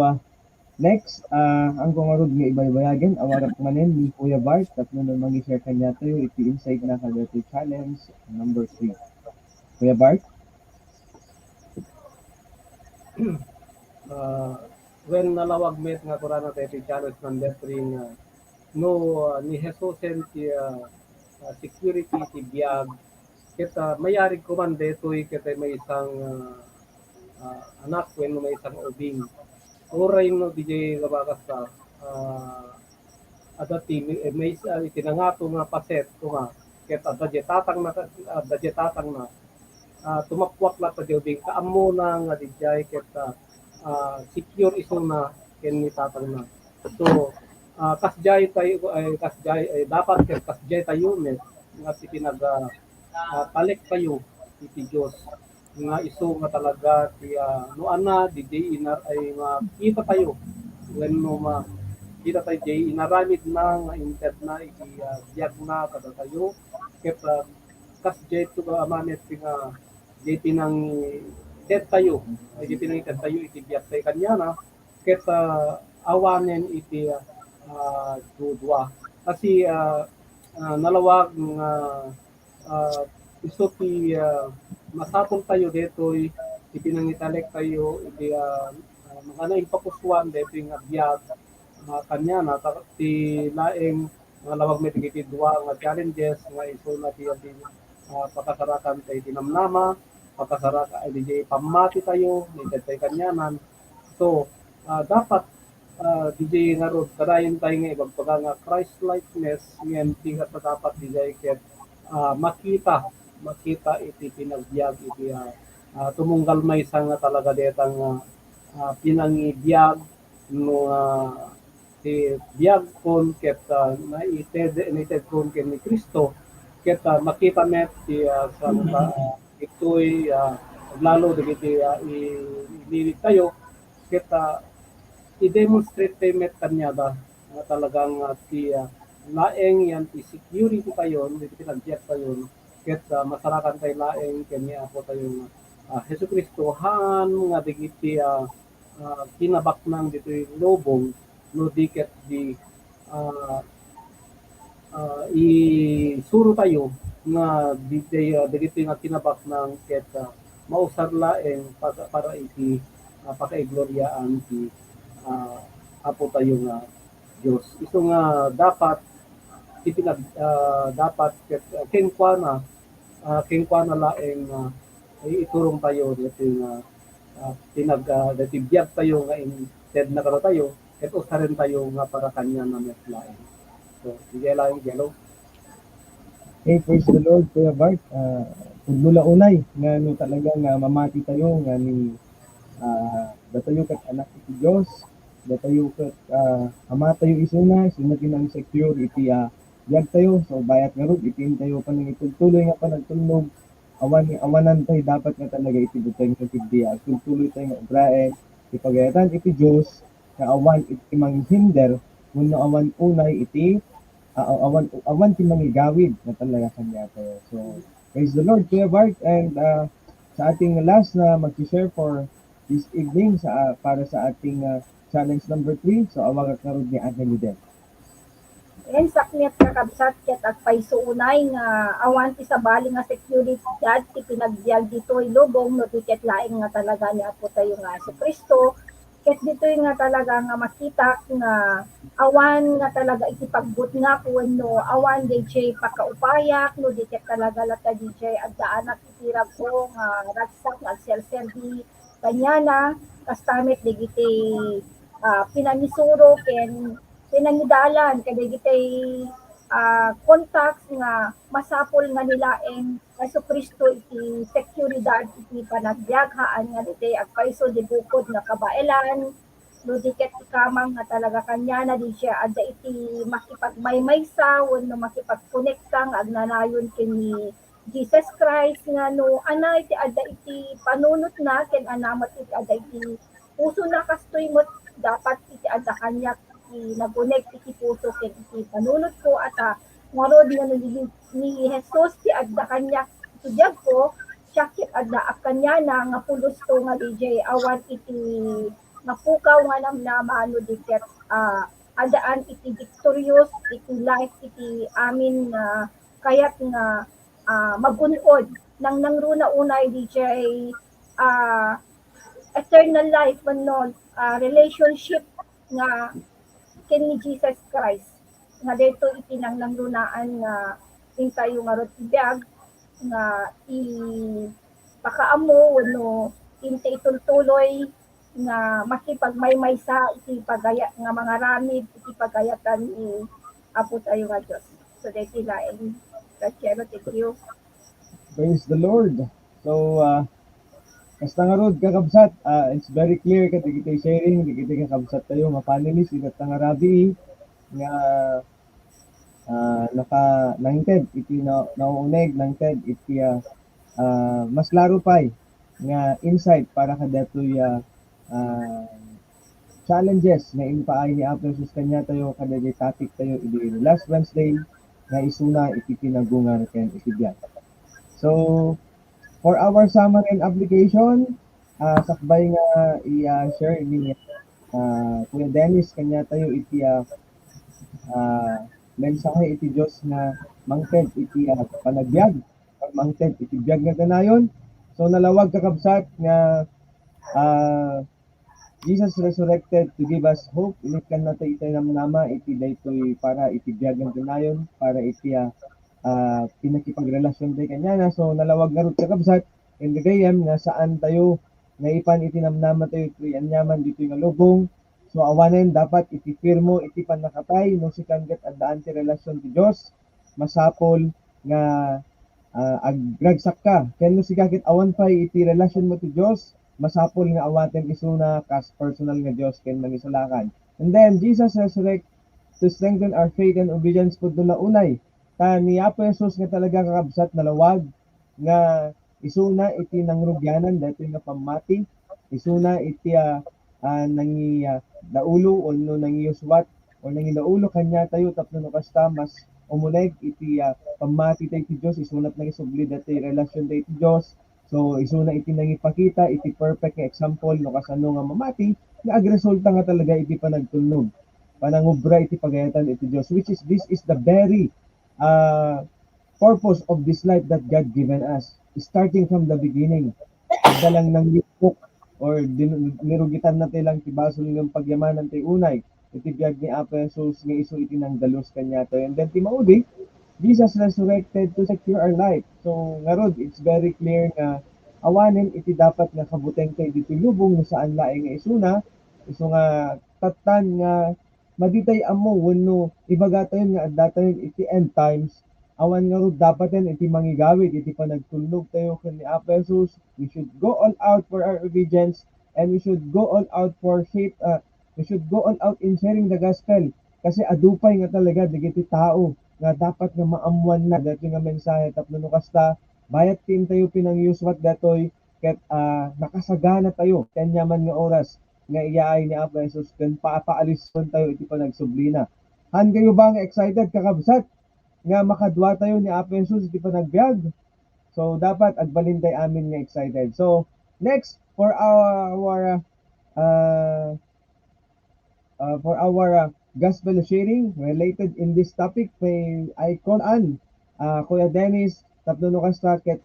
next, ang kungarod nga ibaybayagan, awarat manen ni Kuya Bart, tapno na mag-share kanya tayo, iti insight na kadati challenge number 3. Kuya Bart? When nalawag met nga kurana tayo ti challenge number 3 nga no ni Jesus ti security ti biag kita mayari ko man detoy kita may isang anak when may isang ubing oray no DJ gabakas ta adati may itinangato nga paset ko nga kita dadjetatang na tumakwak na ta ubing kaamo na nga DJ kita secure isong na ken ni tatang na so kasjay tayo kasjay dapat kasjay tayo met nga pinag balik kayo iti Diyos nga iso nga talaga ti no ana di inar ay makita tayo when no kita tayo di inaramid na nga inted na iti biyag na kada tayo ket kasjay to amanet nga di tinang ted tayo ay di tinang ted tayo iti biyag tayo kanya na ket awanen iti dudwa kasi nalawag nga iso ti masapol tayo detoy ipinangitalek tayo iti mga naimpapuswan detoy nga biyag kanya na ti laeng nga lawag may tigiti dua nga challenges nga iso na ti pakasarakan tayo tinamnama pakasaraka ay di pamati tayo ni tayo kanyanan so dapat DJ nga rod kadayon tayo nga ibagpaga nga Christ likeness ngayon tingat na dapat DJ ket makita iti pinagbiag iti tumunggal may nga talaga detang pinangibiyag no ti biag kon ket naited kon ken ni Kristo ket makita met ti sa itoy lalo dagiti ililit tayo ket i-demonstrate tayo met kanyada nga talagang ti laeng yan ti security tayo dito pinagbiag tayo ket masarakan tayo laeng kanya ako tayo Hesus Kristo han nga digiti kinabak nang dito lobong no diket di isuro tayo nga digiti nga kinabak nang ket mausar laeng para iti pakaigloriaan ti apo tayo nga Diyos. Ito nga dapat ipinag dapat kenkwana laeng iturong tayo dito nga pinag tayo nga instead na karo tayo ket usarin tayo nga para kanya na met laeng. So, sige laeng yellow. Hey, praise the Lord, Kuya Bart. Pagmula unay, nga no talaga nga mamati tayo, nga ni datayo kat anak iti Diyos, datayo kat ama tayo isuna kinang secure iti biyag tayo, so bayat nga rod, itin tayo pa ng itultuloy nga pa nagtulnog, awanan tayo dapat nga talaga iti butay nga kibdiya, tultuloy tayo nga ubraen, ipagayatan iti Diyos, nga awan iti manghinder, kuno awan unay iti awan ti mangigawid na talaga kanya tayo. So, praise the Lord, Kuya Bart, and sa ating last na mag-share for this evening para sa ating challenge number 3, so awag at narod ni Ate Lidel. En sakmet kakabsat ket at paysuunay nga awan ti sabali nga security dad ti pinagbiag ditoy lubong no tiket laeng nga talaga ni apo tayo nga si Kristo ket ditoy nga talaga nga makita nga awan nga talaga iti pagbut nga kuno awan DJ pakaupayak no diket talaga lata DJ agdaanak iti rago nga ragsak nga self-servi kanya na kastamit digiti pinamisuro ken pinangidalan kada gitay contacts nga masapol nga nilaeng Hesus Kristo iti seguridad iti panagbiaghaan nga ditay agpayso di bukod nga kabailan Ludiket ikamang nga talaga kanya na di siya ada iti makipagmaymaysa wenno makipagkonekta nga agnanayon kini Jesus Christ nga no ana iti ada iti panunot na ken anamat iti ada iti puso na kastoy mo dapat iti ada kanya iti nagonect iti puso ken iti panunot ko at ngaro nga no ni Jesus ti ada kanya sudyak ko siya kit ada akanya na nga pulos to nga DJ awan iti napukaw nga namnama no diket adaan iti victorious iti life iti amin na kayat nga magunod nang nangruna unay DJ eternal life no relationship nga ken ni Jesus Christ nga dito iti nang nangrunaan nga tayo nga rot ibiyag nga i pakaamo wenno inte itultuloy nga makipagmaymaysa iti pagaya nga mga ramid iti pagayatan ni Apo tayo nga Dios. So dito lain. Kachero, thank you. Praise the Lord. So, kasta nga rod kakabsat, it's very clear kat kita sharing, kita kakabsat tayo, nga panelist, ikat nga rabi, nga nangted, iti nauuneg, nangted, iti mas laro pa'y, nga insight para kadatoy challenges na impaay ni Apo Jesus kanya tayo kada di topic tayo idi last Wednesday nga isuna iti pinagungar ken itibiyat. So for our summary and application, sakbay nga i-share ni Kuya Dennis kanya tayo iti mensahe iti Dios nga mangted iti panagbiag mangted iti biag nga ganayon. So nalawag kakabsat nga Jesus resurrected to give us hope. Inikan natin ito nama iti daytoy para iti biyagan ganayon para iti pinakipagrelasyon tayo kanya na. So nalawag nga rod kakabsat in the gayam nga saan tayo naipan iti namnama tayo iti anyaman dito nga lubong. So awanen dapat iti firmo iti panakatay no si kangget addaan ti relasyon ti Dios masapol nga agragsak ka. Ken no si kangget awan pa iti relasyon mo ti Dios masapol nga awaten isuna kas personal nga Dios ken mangisalakan. And then Jesus resurrect to strengthen our faith and obedience pud na unay. Ta ni Apo Jesus nga talaga kakabsat nalawag nga isuna iti nangrugyanan dati nga pamati, isuna iti nangi daulo o no nangi uswat o nangi daulo kanya tayo tapno no kasta mas umuleg iti pamati tayo ti Dios isunat na isubli dati relasyon tayo ti Dios. So isuna iti nangipakita iti perfect nga example no kasano nga mamati nga agresulta nga talaga iti panagtulnog panangubra iti pagayatan iti Dios which is this is the very purpose of this life that God given us starting from the beginning dalang nang lipok or nirugitan na lang tibasol ng pagyamanan ti unay iti biag ni Apo Jesus nga isu iti nang dalos kanya to and then ti maudi Jesus resurrected to secure our life. So, nga rod, it's very clear nga awanin iti dapat nga kabuteng kay dito lubong no saan laing nga isuna, iso nga tatan nga maditay amo wenno ibaga tayo nga adda tayo iti end times. Awan nga rod dapat yan iti mangigawid iti panagtulnog tayo ken ni Apo Jesus. We should go all out for our obedience and we should go all out for we should go all out in sharing the gospel kasi adupay nga talaga digiti tao nga dapat nga maamuan na dati nga mensahe tapno no kasta bayat tin tayo pinangyuswat datoy ket nakasagana tayo kanya man nga oras nga iyaay ni Apo Jesus ken paapaalison tayo iti panagsublina. Han kayo ba nga excited kakabsat nga makadwa tayo ni Apo Jesus iti panagbiag? So dapat agbalin tayo amin nga excited. So next for our gospel sharing related in this topic may icon an Kuya Dennis tapno no kasta ket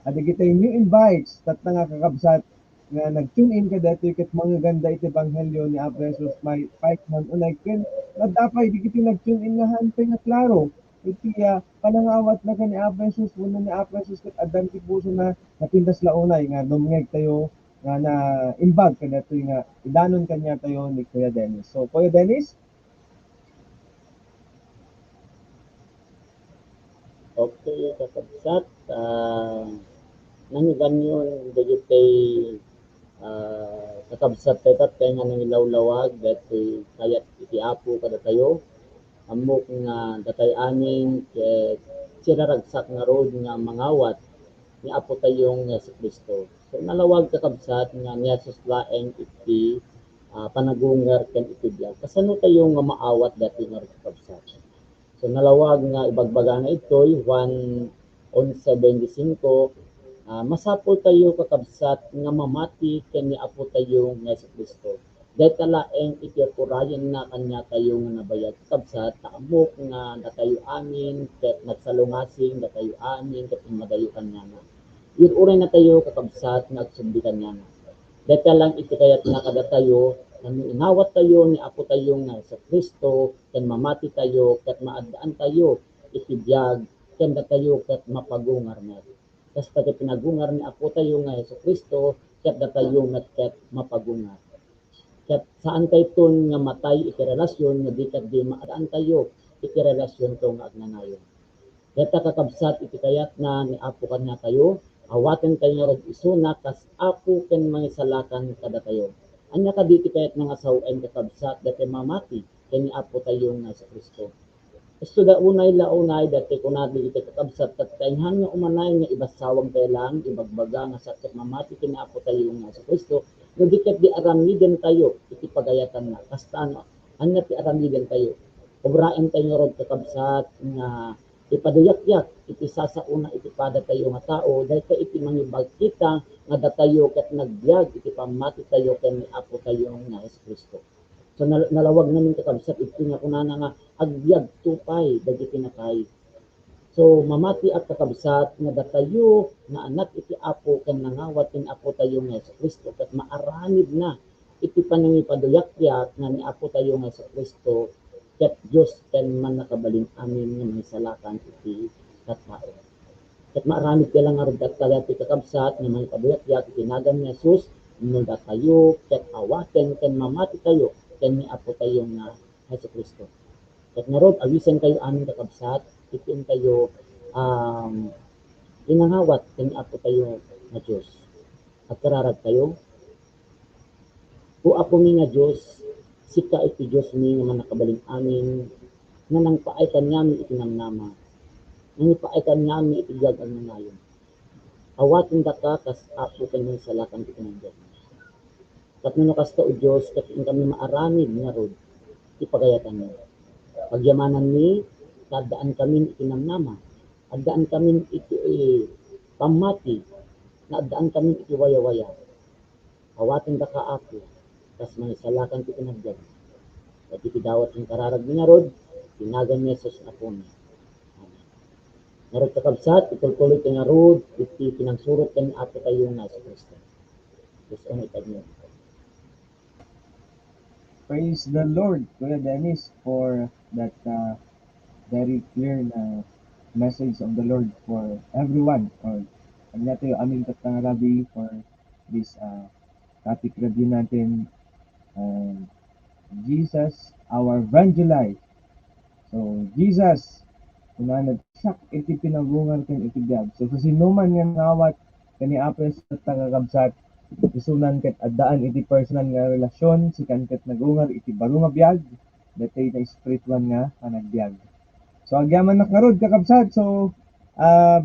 adigitay new invites tat nga kakabsat nga nag-tune in ka dati ket mga ganda iti ebanghelyo ni Apo Jesus may fight man unay ken nadapay digiti nag-tune in nga hantay nga klaro iti panangawat na ni Apo Jesus wenno ni Apo Jesus ket addan ti puso na napindas launay nga dumngeg tayo nga na imbag kada ito nga idanon kanya tayo ni Kuya Dennis. So, Kuya Dennis? Okay, kakabsat. Nangganyon, dagitay kakabsat tayo kay nga nangilawlawag dati kayat iti apo kada tayo amok nga datay amin kay sinaragsak nga road nga mangawat ni apo tayong Yesu Kristo. So nalawag kakabsat nga ni Jesus laeng iti panagungar ken iti biag. Kasano tayo nga maawat dati nga kakabsat. So nalawag nga ibagbaga na ito'y 1:11:25 masapol tayo kakabsat nga mamati ken ni apo tayo nga Yesu Kristo. Dahil talaeng itipurayan na kanya tayo nga nabayag kakabsat taamok nga datayo amin ket nagsalungasing datayo amin ket madayo kanya na. Yun uray na tayo kakabsat nga agsumbikan niya na. Dahil lang itikayat na kada tayo inawat tayo ni apo tayo nga Yesu Kristo ken mamati tayo ket maadaan tayo iti biag ken datayo ket mapagungar na. Kas tayo pinagungar ni apo tayo nga Yesu Kristo ket datayo ket mapagungar. Ket saan tayo ton nga matay iti relasyon nga di ket di maadaan tayo iti relasyon to nga agnanayon. Deta kakabsat iti kayat na ni apo kanya tayo awaten tayo nga rod isuna kas apo ken mangisalakan kada tayo. Anya ka diti kayat nga asawen kakabsat dati mamati ken ni apo tayo nga Yesu Kristo. Gusto da unay launay dati kunadi iti kakabsat ket kainhan nga umanay nga ibasawang tayo lang ibagbaga nga sakit mamati ken ni apo tayo nga Yesu Kristo. No di ket di aramiden tayo iti pagayatan na kasta ano anya ti aramiden tayo. Obraen tayo rod kakabsat nga ipaduyak-yak iti sasauna iti pada tayo nga tao dahil ka iti mangibag kita nga datayo ket nagbiag iti pamati tayo ken ni apo tayo nga Yesu Kristo. So nalawag namin kakabsat iti nga kunana nga agbiag tupay dagiti natay. So mamati at kakabsat nga datayo nga anak iti apo ken nangawat ken apo tayo nga Yesu Kristo ket maaranid na iti panangipaduyak-yak nga ni apo tayo nga Yesu Kristo ket Dios ken man nakabalin amin nga maisalakan iti katao. Ket maaramid kailang nga rod kaya ti kakabsat nga mangipaduyak-yak iti nagan ni Jesus no datayo ket awaten ken mamati tayo ken ni apo tayo nga Yesu Kristo. Ket narod awisen kayo amin kakabsat itin tayo inangawat ken ni apo tayo nga Dios. At kararag tayo o apo mi nga Dios sika iti Diyos mi nga manakabalin amin nga nang paaitan nyami iti namnama nga paaitan nyami iti biag ang nangayon awatin daka kas apo ken salakan iti nandiyan kat no kasta o Diyos kat kami maaramid nga rod ipagayatan mo pagyamanan ni kadaan kami iti namnama adaan kami iti pamati na adaan kami iti waya-waya awatin daka apo kas manisalakan ti pinagdag. At itidawat yung kararag niya rod, tinagan ni Jesus na po niya. Narod kakabsat, itulkulit nga rod, iti pinangsurot ng apo tayo nga sa Kristo. Gusto mo itag niyo. Praise the Lord, Kuya Dennis, for that very clear na message of the Lord for everyone. Or kanya tayo aming katangarabi for this topic review natin. Jesus, our evangelist. So, Jesus, kung nagsak iti pinagungan ken iti biag. So, sinuman nga ngawat kani apres at tagakabsat, isunan ket addaan iti personal nga relasyon, sikan ket nagungar iti baro nga biag, datay na spiritual nga nagbiag. So, agyaman na karod kakabsat. So,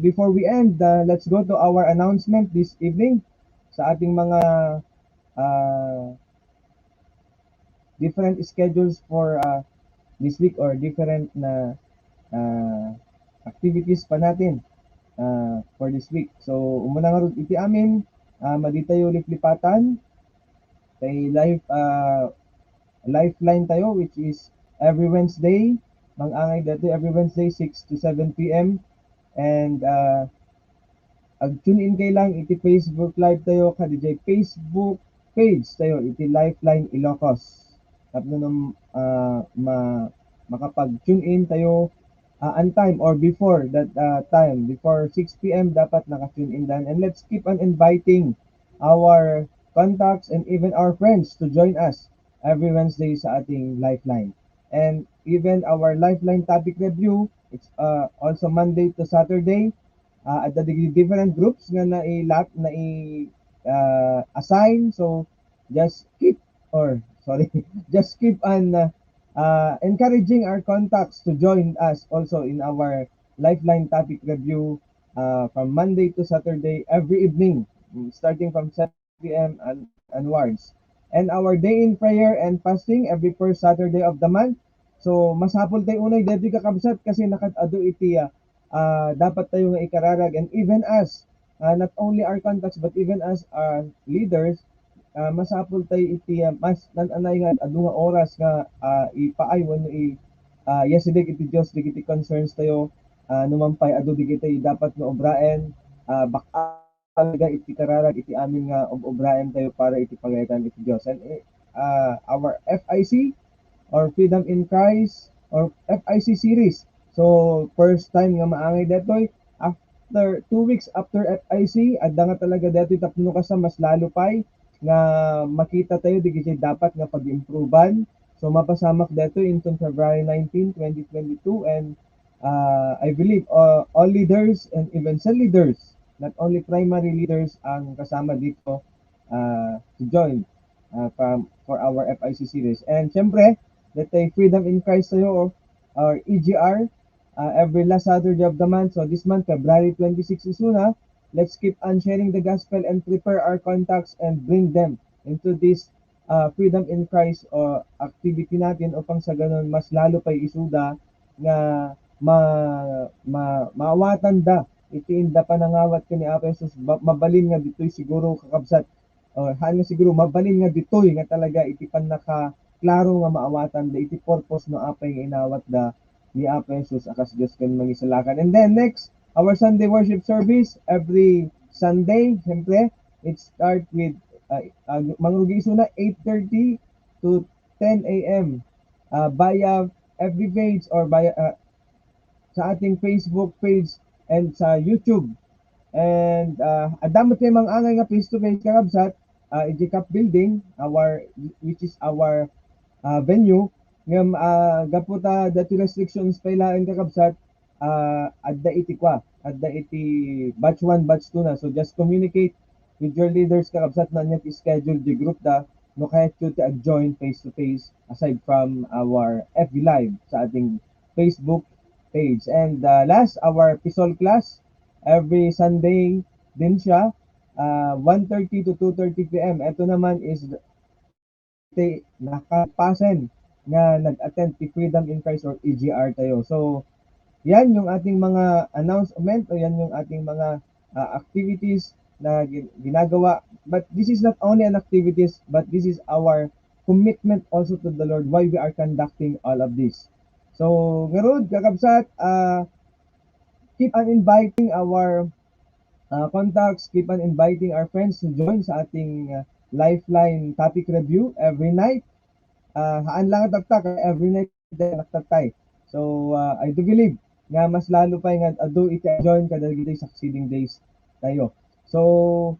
before we end, let's go to our announcement this evening sa ating mga different schedules for this week or different na activities pa natin for this week. So, umuna nga rin iti amin, maditayo liplipatan, kay lifeline tayo, which is every Wednesday, mang-angay dati every Wednesday, 6 to 7 p.m. And ag-tune in kay lang, iti Facebook Live tayo, kadijay Facebook page tayo, iti Lifeline Ilocos. Tapos nung makapag-tune in tayo on time or before that time, before 6 p.m. dapat naka-tune in dan. And let's keep on inviting our contacts and even our friends to join us every Wednesday sa ating Lifeline. And even our Lifeline topic review, it's also Monday to Saturday at the different groups nga assign. So just keep or sorry, just keep on encouraging our contacts to join us also in our Lifeline topic review from Monday to Saturday every evening, starting from 7 p.m. and onwards. And our day in prayer and fasting every first Saturday of the month. So masapol tayo unay deti kakabsat kasi nakatado iti dapat tayo nga ikararag, and even us, not only our contacts but even as our leaders, masapol tayo iti mas nananay nga adu nga oras nga ipaay wenno yesterday iti Dios digiti concerns tayo, numampay adu digiti dapat nga obraen, baka talaga iti kararag iti amin nga obraen tayo para iti pagayatan iti Dios. And our FIC or Freedom in Christ or FIC series. So first time nga maangay detoy after 2 weeks after FIC, adda nga talaga detoy tapno ka sa mas lalo pay nga makita tayo digiti dapat nga pag-improvean. So mapasamak detoy into February 19, 2022, and I believe all leaders and even cell leaders, not only primary leaders ang kasama dito to join for our FIC series. And syempre, let's say Freedom in Christ tayo or EGR every last Saturday of the month. So this month, February 26 is una. Let's keep on sharing the gospel and prepare our contacts and bring them into this Freedom in Christ activity natin upang sa ganun mas lalo pa'y isuda nga maawatan da itiinda panangawat ko ni Apo Jesus mabalin nga ditoy siguro kakabsat or hanya siguro mabalin nga ditoy nga talaga iti pan naka klaro nga maawatan da iti purpose no apay nga inawat da ni Apo Jesus akas Dios ken mangisalakan. And then next, our Sunday worship service every Sunday, siyempre it start with mangrugi iso na 8:30 to 10 a.m. Via FB page or via sa ating Facebook page and sa YouTube. And adamot kay mga angay nga face to face kakabsat Ijikap building which is our venue nga gaputa dati restrictions pailain kakabsat adda iti batch 1 batch 2 na, so just communicate with your leaders kakabsat na niya schedule the group da no kaya to join face to face aside from our FB live sa ating Facebook page. And last, our Pisol class every Sunday din siya 1:30 to 2:30 p.m. Ito naman is nakapasen nga nag-attend ti Freedom in Christ or EGR tayo. So yan yung ating mga announcement o yan yung ating mga activities na ginagawa. But this is not only an activities, but this is our commitment also to the Lord why we are conducting all of this. So ngarod kakabsat, keep on inviting our contacts, keep on inviting our friends to join sa ating Lifeline topic review every night. Haan lang tagtak every night nagtatay. So I do believe nga mas lalo pa nga ado iti join kada giti succeeding days tayo. So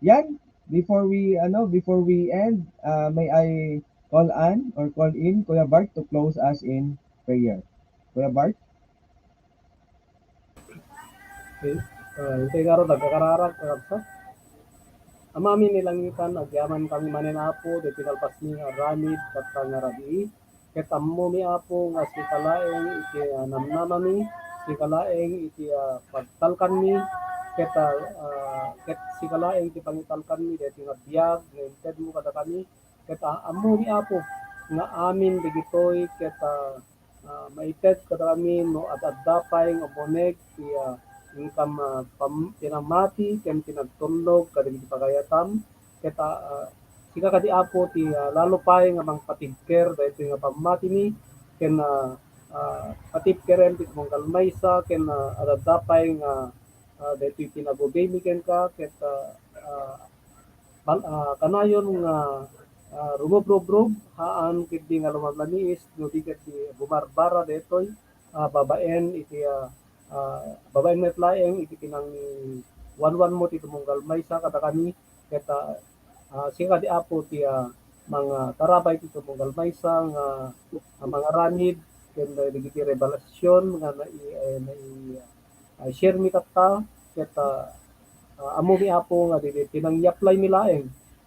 yan, before we end, may I call in Kuya Bart to close us in prayer. Kuya Bart? Okay. Ito nga ro nagkakararag kakabsat. Amami nilangitan agyaman kami manen apo de pinalpas ni aramid kat nga rabi. Ket ammo mi apo nga si kalaeng iti namnamami, si kalaeng iti pagtalkan mi, ket si kalaeng iti pangitalkan mi deti nga biag nga inted mo kada kami. Ket ammo mi apo nga amin digitoy ket maited kada kami no adadapay nga bonek ti income tinamati ken tinagtulog kada iti pagayatam ket sika kadi apo ti lalo pay nga mangpatigker dahil nga pamati ni ken patipkeren ti mong kalmaysa ken adadapay nga dahil tinagobemi ken ka ket kanayon nga rumob-rob haan kiti nga lumablaniis no di ket bumarbara detoy babaen iti babaeng metlaeng iti kinang wanwan mo ti tumunggal maysa kada kami ket sika di apo ti mga tarabay ti tumunggal maysa nga mga ranid ken digiti revelasyon nga share mi katta ket amo mi apo nga dili tinangyaplay mi laeng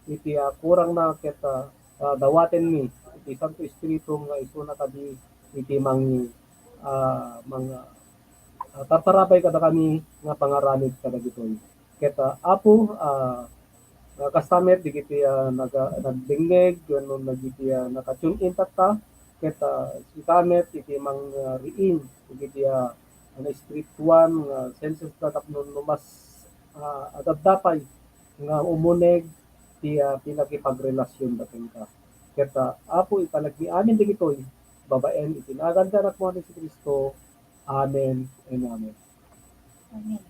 iti kurang na ket dawaten mi iti Santo Espiritu nga isuna kadi iti mga tatarapay kada kami nga pangaramid kada ditoy. Ket Apo kastamet digiti nagdingeg wenno nagiti naka-tune in tatta ket si kamet iti riin digiti na spiritual nga senses na tapno mas adapdapay nga umuneg ti pinakipagrelasyon daten ka. Ket Apo ipalagmi amin digitoy babaen itinagan ka mo ni si Kristo. Amen and amen. Amen.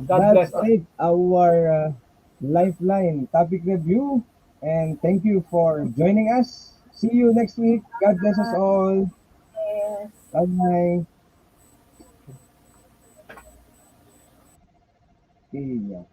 God bless That's us. it, our Lifeline topic review. And thank you for joining us. See you next week. God bless us all. Yes. Bye-bye. See ya.